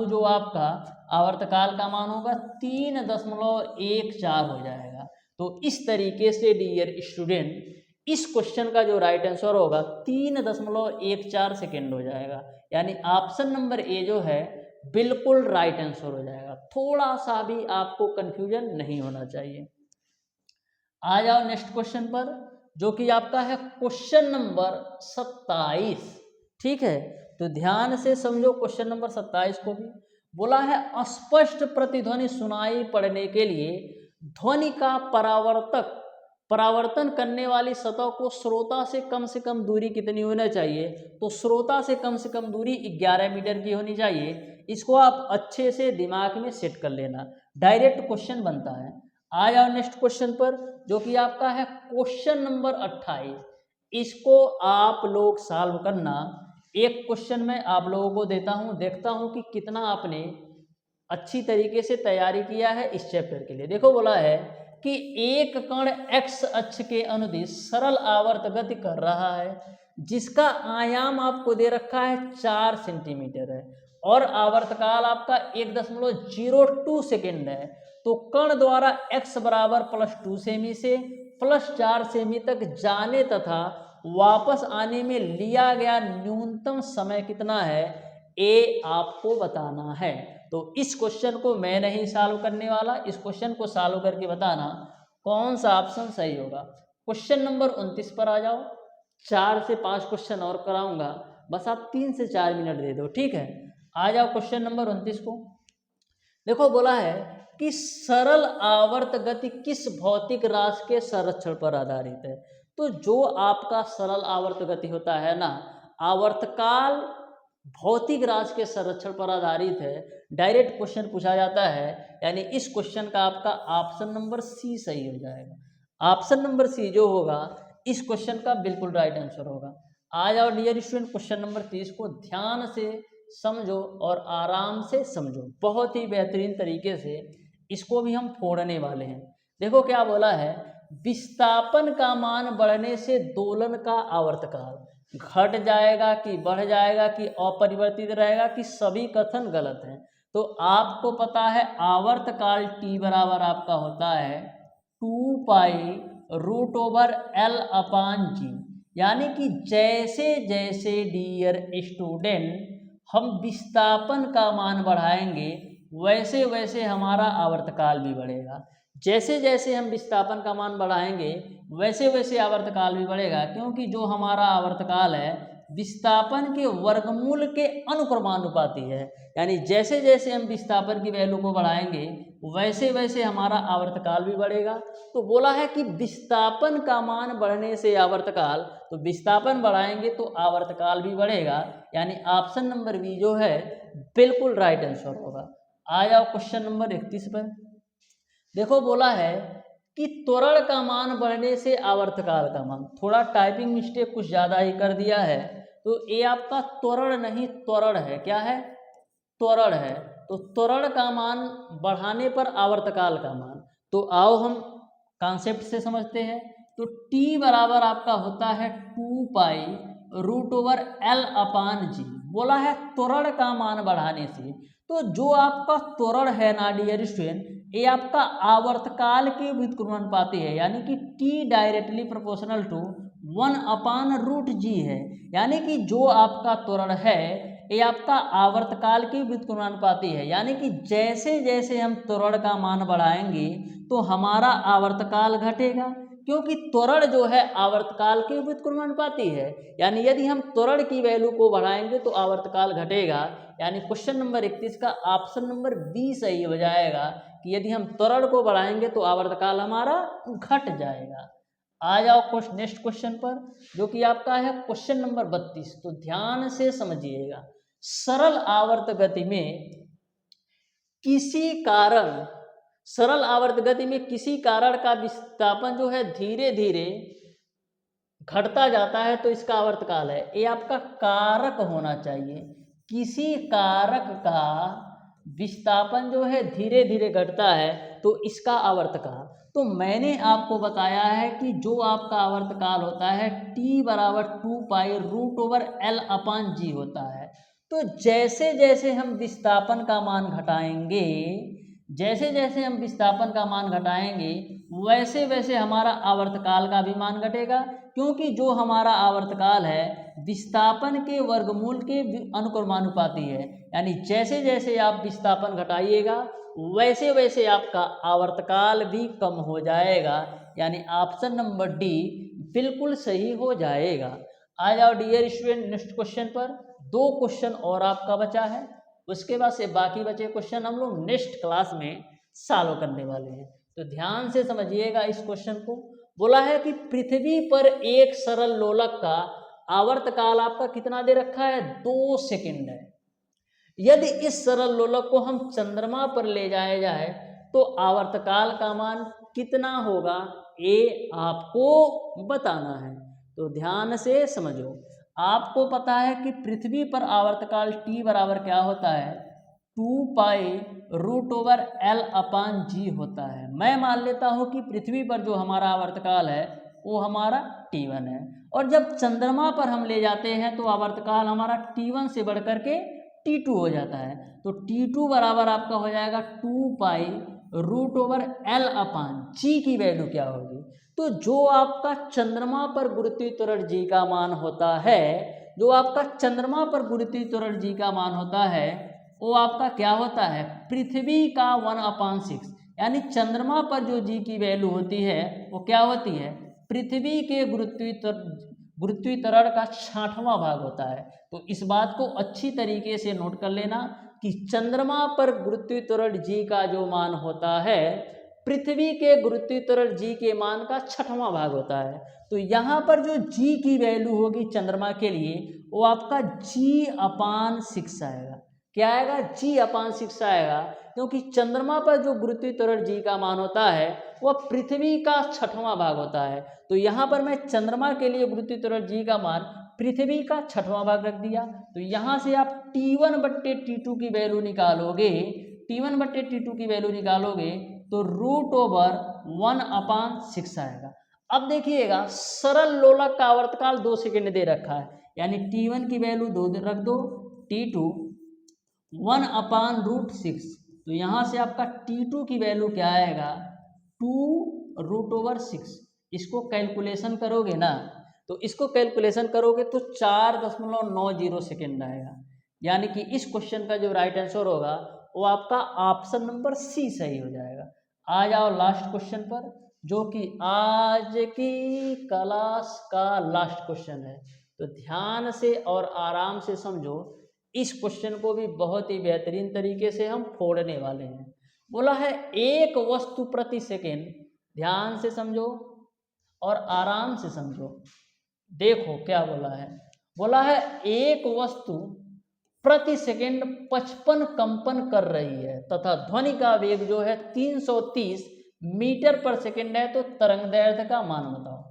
जो आपका आवर्तकाल का मान होगा 3.14 हो जाएगा। तो इस तरीके से डियर स्टूडेंट इस क्वेश्चन का जो राइट आंसर होगा 3.14 सेकेंड हो जाएगा। यानी ऑप्शन नंबर ए जो है बिल्कुल राइट आंसर हो जाएगा। थोड़ा सा भी आपको कंफ्यूजन नहीं होना चाहिए। आ जाओ नेक्स्ट क्वेश्चन पर, जो कि आपका है क्वेश्चन नंबर 27। ठीक है, तो ध्यान से समझो क्वेश्चन नंबर 27 को भी। बोला है अस्पष्ट प्रतिध्वनि सुनाई पड़ने के लिए ध्वनि का परावर्तन करने वाली सतह को श्रोता से कम दूरी कितनी होना चाहिए? तो श्रोता से कम दूरी 11 मीटर की होनी चाहिए। इसको आप अच्छे से दिमाग में सेट कर लेना, डायरेक्ट क्वेश्चन बनता है। आ जाओ नेक्स्ट क्वेश्चन पर, जो कि आपका है क्वेश्चन नंबर 28। इसको आप लोग सॉल्व करना। एक क्वेश्चन मैं आप लोगों को देता हूं, देखता हूं कि कितना आपने अच्छी तरीके से तैयारी किया है इस चैप्टर के लिए। देखो बोला है कि एक कण x अक्ष के अनुदिश सरल आवर्त गति कर रहा है, जिसका आयाम आपको दे रखा है 4 सेंटीमीटर है और आवर्तकाल आपका 1.02 सेकेंड है। तो कण द्वारा x बराबर +2 सेमी से +4 सेमी तक जाने तथा वापस आने में लिया गया न्यूनतम समय कितना है, ये आपको बताना है। तो इस क्वेश्चन को मैं नहीं सॉल्व करने वाला, इस क्वेश्चन को सॉल्व करके बताना कौन सा ऑप्शन सही होगा। क्वेश्चन नंबर 29 पर आ जाओ। 4 से 5 क्वेश्चन और कराऊंगा, बस आप 3 से 4 मिनट दे दो। ठीक है, आ जाओ क्वेश्चन नंबर 29 को। देखो बोला है कि सरल आवर्त गति किस भौतिक राशि के संरक्षण पर आधारित है। तो जो आपका सरल आवर्त गति होता है ना, आवर्तकाल भौतिक राशि के संरक्षण पर आधारित है। डायरेक्ट क्वेश्चन पूछा जाता है, यानी इस क्वेश्चन का आपका ऑप्शन नंबर सी सही हो जाएगा। ऑप्शन नंबर सी जो होगा इस क्वेश्चन का बिल्कुल राइट आंसर होगा। आ जाओ डियर स्टूडेंट, क्वेश्चन नंबर 30 को ध्यान से समझो और आराम से समझो, बहुत ही बेहतरीन तरीके से इसको भी हम फोड़ने वाले हैं। देखो क्या बोला है, विस्थापन का मान बढ़ने से दोलन का आवर्तकाल घट जाएगा कि बढ़ जाएगा कि अपरिवर्तित रहेगा कि सभी कथन गलत हैं। तो आपको पता है आवर्तकाल टी बराबर आपका होता है 2 पाई रूट ओवर एल अपान जी, यानी कि जैसे जैसे डियर स्टूडेंट हम विस्थापन का मान बढ़ाएंगे वैसे वैसे हमारा आवर्तकाल भी बढ़ेगा। जैसे जैसे हम विस्थापन का मान बढ़ाएंगे वैसे वैसे आवर्तकाल भी बढ़ेगा, क्योंकि जो हमारा आवर्तकाल है विस्थापन के वर्गमूल के अनुक्रमानुपाती है। यानी जैसे जैसे हम विस्थापन की वैल्यू को बढ़ाएंगे वैसे वैसे हमारा आवर्तकाल भी बढ़ेगा। तो बोला है कि विस्थापन का मान बढ़ने से आवर्तकाल, तो विस्थापन बढ़ाएंगे तो आवर्तकाल भी बढ़ेगा, यानी ऑप्शन नंबर बी जो है बिल्कुल राइट आंसर होगा। आ जाओ क्वेश्चन नंबर 31 पर। देखो बोला है कि त्वरण का मान बढ़ने से आवर्तकाल का मान, थोड़ा टाइपिंग मिस्टेक कुछ ज़्यादा ही कर दिया है, तो ये आपका त्वरण नहीं त्वरण है। क्या है? त्वरण है। तो त्वरण का मान बढ़ाने पर आवर्तकाल का मान, तो आओ हम कॉन्सेप्ट से समझते हैं। तो t बराबर आपका होता है 2 पाई रूट ओवर एल अपान जी। बोला है त्वरण का मान बढ़ाने से, तो जो आपका त्वरण है ना डियर स्टूडेंट, ये आपका आवर्तकाल के व्युत्क्रमानुपाती है, यानी कि t directly proportional to 1 upon root g है। यानी कि जो आपका त्वरण है ये आपका आवर्तकाल के व्युत्क्रमानुपाती है, यानी कि जैसे जैसे हम त्वरण का मान बढ़ाएंगे तो हमारा आवर्तकाल घटेगा, क्योंकि त्वरण जो है आवर्तकाल के व्युत्क्रमानुपाती है। यानी यदि हम त्वरण की वैल्यू को बढ़ाएंगे तो आवर्तकाल घटेगा, यानी क्वेश्चन नंबर 31 का ऑप्शन नंबर बी सही हो जाएगा कि यदि हम त्वरण को बढ़ाएंगे तो आवर्तकाल हमारा घट जाएगा। आ जाओ नेक्स्ट क्वेश्चन पर, जो कि आपका है क्वेश्चन नंबर 32। तो ध्यान से समझिएगा, सरल आवर्त गति में किसी कारण, सरल आवर्त गति में किसी कारण का विस्थापन जो है धीरे धीरे घटता जाता है तो इसका आवर्तकाल है। ये आपका कारक होना चाहिए, किसी कारक का विस्थापन जो है धीरे धीरे घटता है तो इसका आवर्तकाल। तो मैंने आपको बताया है कि जो आपका आवर्तकाल होता है t बराबर 2 पाई रूट ओवर एल अपान जी होता है। तो जैसे जैसे हम विस्थापन का मान घटाएंगे, जैसे जैसे हम विस्थापन का मान घटाएंगे वैसे वैसे हमारा आवर्तकाल का भी मान घटेगा, क्योंकि जो हमारा आवर्तकाल है विस्थापन के वर्गमूल के अनुक्रमानुपाती है। यानी जैसे जैसे आप विस्थापन घटाइएगा वैसे वैसे आपका आवर्तकाल भी कम हो जाएगा, यानी ऑप्शन नंबर डी बिल्कुल सही हो जाएगा। आ जाओ डियर स्टूडेंट नेक्स्ट क्वेश्चन पर। 2 क्वेश्चन और आपका बचा है, उसके बाद से बाकी बचे क्वेश्चन हम लोग नेक्स्ट क्लास में सॉल्व करने वाले हैं। तो ध्यान से समझिएगा इस क्वेश्चन को। बोला है कि पृथ्वी पर एक सरल लोलक का आवर्तकाल आपका कितना दे रखा है? 2 सेकंड है। यदि इस सरल लोलक को हम चंद्रमा पर ले जाया जाए तो आवर्तकाल का मान कितना होगा, ये आपको बताना है। तो ध्यान से समझो, आपको पता है कि पृथ्वी पर आवर्तकाल t बराबर क्या होता है? 2 पाई रूट ओवर एल अपान जी होता है। मैं मान लेता हूँ कि पृथ्वी पर जो हमारा आवर्तकाल है वो हमारा t1 है, और जब चंद्रमा पर हम ले जाते हैं तो आवर्तकाल हमारा t1 से बढ़ करके t2 हो जाता है। तो t2 बराबर आपका हो जाएगा 2 पाई रूट ओवर एल अपान जी की वैल्यू क्या होगी? तो जो आपका चंद्रमा पर गुरुत्वीय त्वरण जी का मान होता है, जो आपका चंद्रमा पर गुरुत्वीय त्वरण जी का मान होता है वो आपका क्या होता है? पृथ्वी का 1/6, यानी चंद्रमा पर जो जी की वैल्यू होती है वो क्या होती है? पृथ्वी के गुरुत्वीय त्वरण का 60वां भाग होता है। तो इस बात को अच्छी तरीके से नोट कर लेना कि चंद्रमा पर गुरुत्वीय त्वरण जी का जो मान होता है पृथ्वी के गुरुत्वीय त्वरण जी के मान का 6वां भाग होता है। तो यहाँ पर जो जी की वैल्यू होगी चंद्रमा के लिए वो आपका g/6 आएगा। क्या आएगा? g/6 आएगा, क्योंकि चंद्रमा पर जो गुरुत्वीय त्वरण जी का मान होता है वह पृथ्वी का 6वां भाग होता है। तो यहाँ पर मैं चंद्रमा के लिए गुरुत्वीय त्वरण जी का मान पृथ्वी का 6वां भाग रख दिया। तो यहाँ से आप T1/T2 की वैल्यू निकालोगे, T1/T2 की वैल्यू निकालोगे तो √1/6 आएगा। अब देखिएगा सरल लोलक का आवर्तकाल 2 सेकंड दे रखा है, यानी T1 की वैल्यू 2 रख दो, T2 1/√6। तो यहाँ से आपका T2 की वैल्यू क्या आएगा? 2√6। इसको कैलकुलेशन करोगे ना, तो इसको कैलकुलेशन करोगे तो 4.90 सेकेंड आएगा। यानी कि इस क्वेश्चन का जो राइट आंसर होगा वो आपका ऑप्शन नंबर सी सही हो जाएगा। आ जाओ लास्ट क्वेश्चन पर, जो कि आज की क्लास का लास्ट क्वेश्चन है। तो ध्यान से और आराम से समझो, इस क्वेश्चन को भी बहुत ही बेहतरीन तरीके से हम फोड़ने वाले हैं। बोला है एक वस्तु प्रति सेकेंड, ध्यान से समझो और आराम से समझो। देखो क्या बोला है, बोला है एक वस्तु प्रति सेकेंड 55 कंपन कर रही है तथा ध्वनि का वेग जो है 330 मीटर पर सेकेंड है, तो तरंगदैर्घ्य का मान बताओ।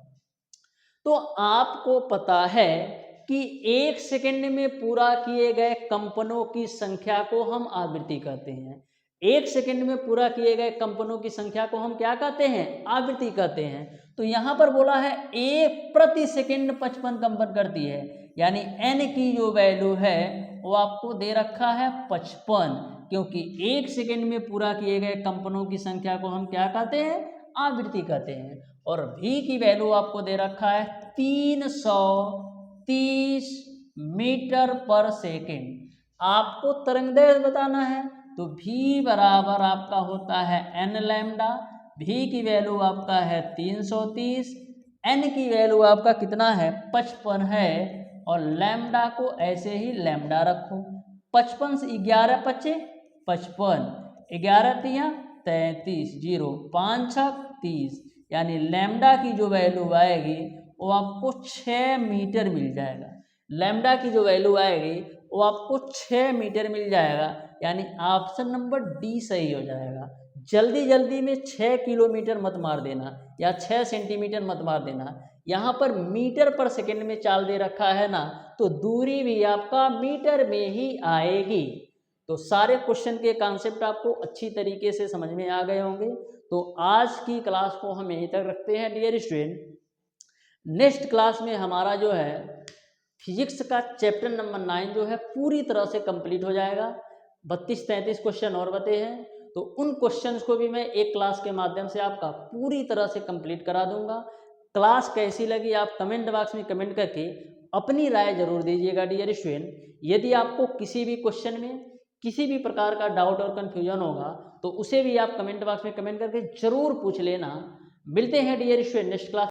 तो आपको पता है कि एक सेकेंड में पूरा किए गए कंपनों की संख्या को हम आवृत्ति कहते हैं। एक सेकेंड में पूरा किए गए कंपनों की संख्या को हम क्या कहते हैं? आवृत्ति कहते हैं। तो यहाँ पर बोला है एक प्रति सेकेंड 55 कंपन करती है, यानी n की जो वैल्यू है वो आपको दे रखा है 55, क्योंकि एक सेकेंड में पूरा किए गए कंपनों की संख्या को हम क्या कहते हैं? आवृत्ति कहते हैं। और v की वैल्यू आपको दे रखा है 330 मीटर पर सेकेंड। आपको तरंगदैर्घ्य बताना है, तो v बराबर आपका होता है n लैम्डा। v की वैल्यू आपका है 330, n की वैल्यू आपका कितना है? 55 है, और लैम्डा को ऐसे ही लैम्डा रखो। 55 से 11 × 55, 11 × 33, 0 5 × 30, यानी लैम्डा की जो वैल्यू आएगी वो आपको 6 मीटर मिल जाएगा। लैम्डा की जो वैल्यू आएगी वो आपको 6 मीटर मिल जाएगा, यानी ऑप्शन नंबर डी सही हो जाएगा। जल्दी जल्दी में 6 किलोमीटर मत मार देना या 6 सेंटीमीटर मत मार देना। यहाँ पर मीटर पर सेकेंड में चाल दे रखा है ना, तो दूरी भी आपका मीटर में ही आएगी। तो सारे क्वेश्चन के कॉन्सेप्ट आपको अच्छी तरीके से समझ में आ गए होंगे। तो आज की क्लास को हम यहीं तक रखते हैं डियर स्टूडेंट। नेक्स्ट क्लास में हमारा जो है फिजिक्स का चैप्टर नंबर 9 जो है पूरी तरह से कंप्लीट हो जाएगा। 32-33 क्वेश्चन और बचे हैं, तो उन क्वेश्चंस को भी मैं एक क्लास के माध्यम से आपका पूरी तरह से कंप्लीट करा दूंगा। क्लास कैसी लगी आप कमेंट बॉक्स में कमेंट करके अपनी राय जरूर दीजिएगा डियर स्टूडेंट। यदि आपको किसी भी क्वेश्चन में किसी भी प्रकार का डाउट और कन्फ्यूजन होगा तो उसे भी आप कमेंट बॉक्स में कमेंट करके जरूर पूछ लेना। मिलते हैं डियर स्टूडेंट नेक्स्ट क्लास।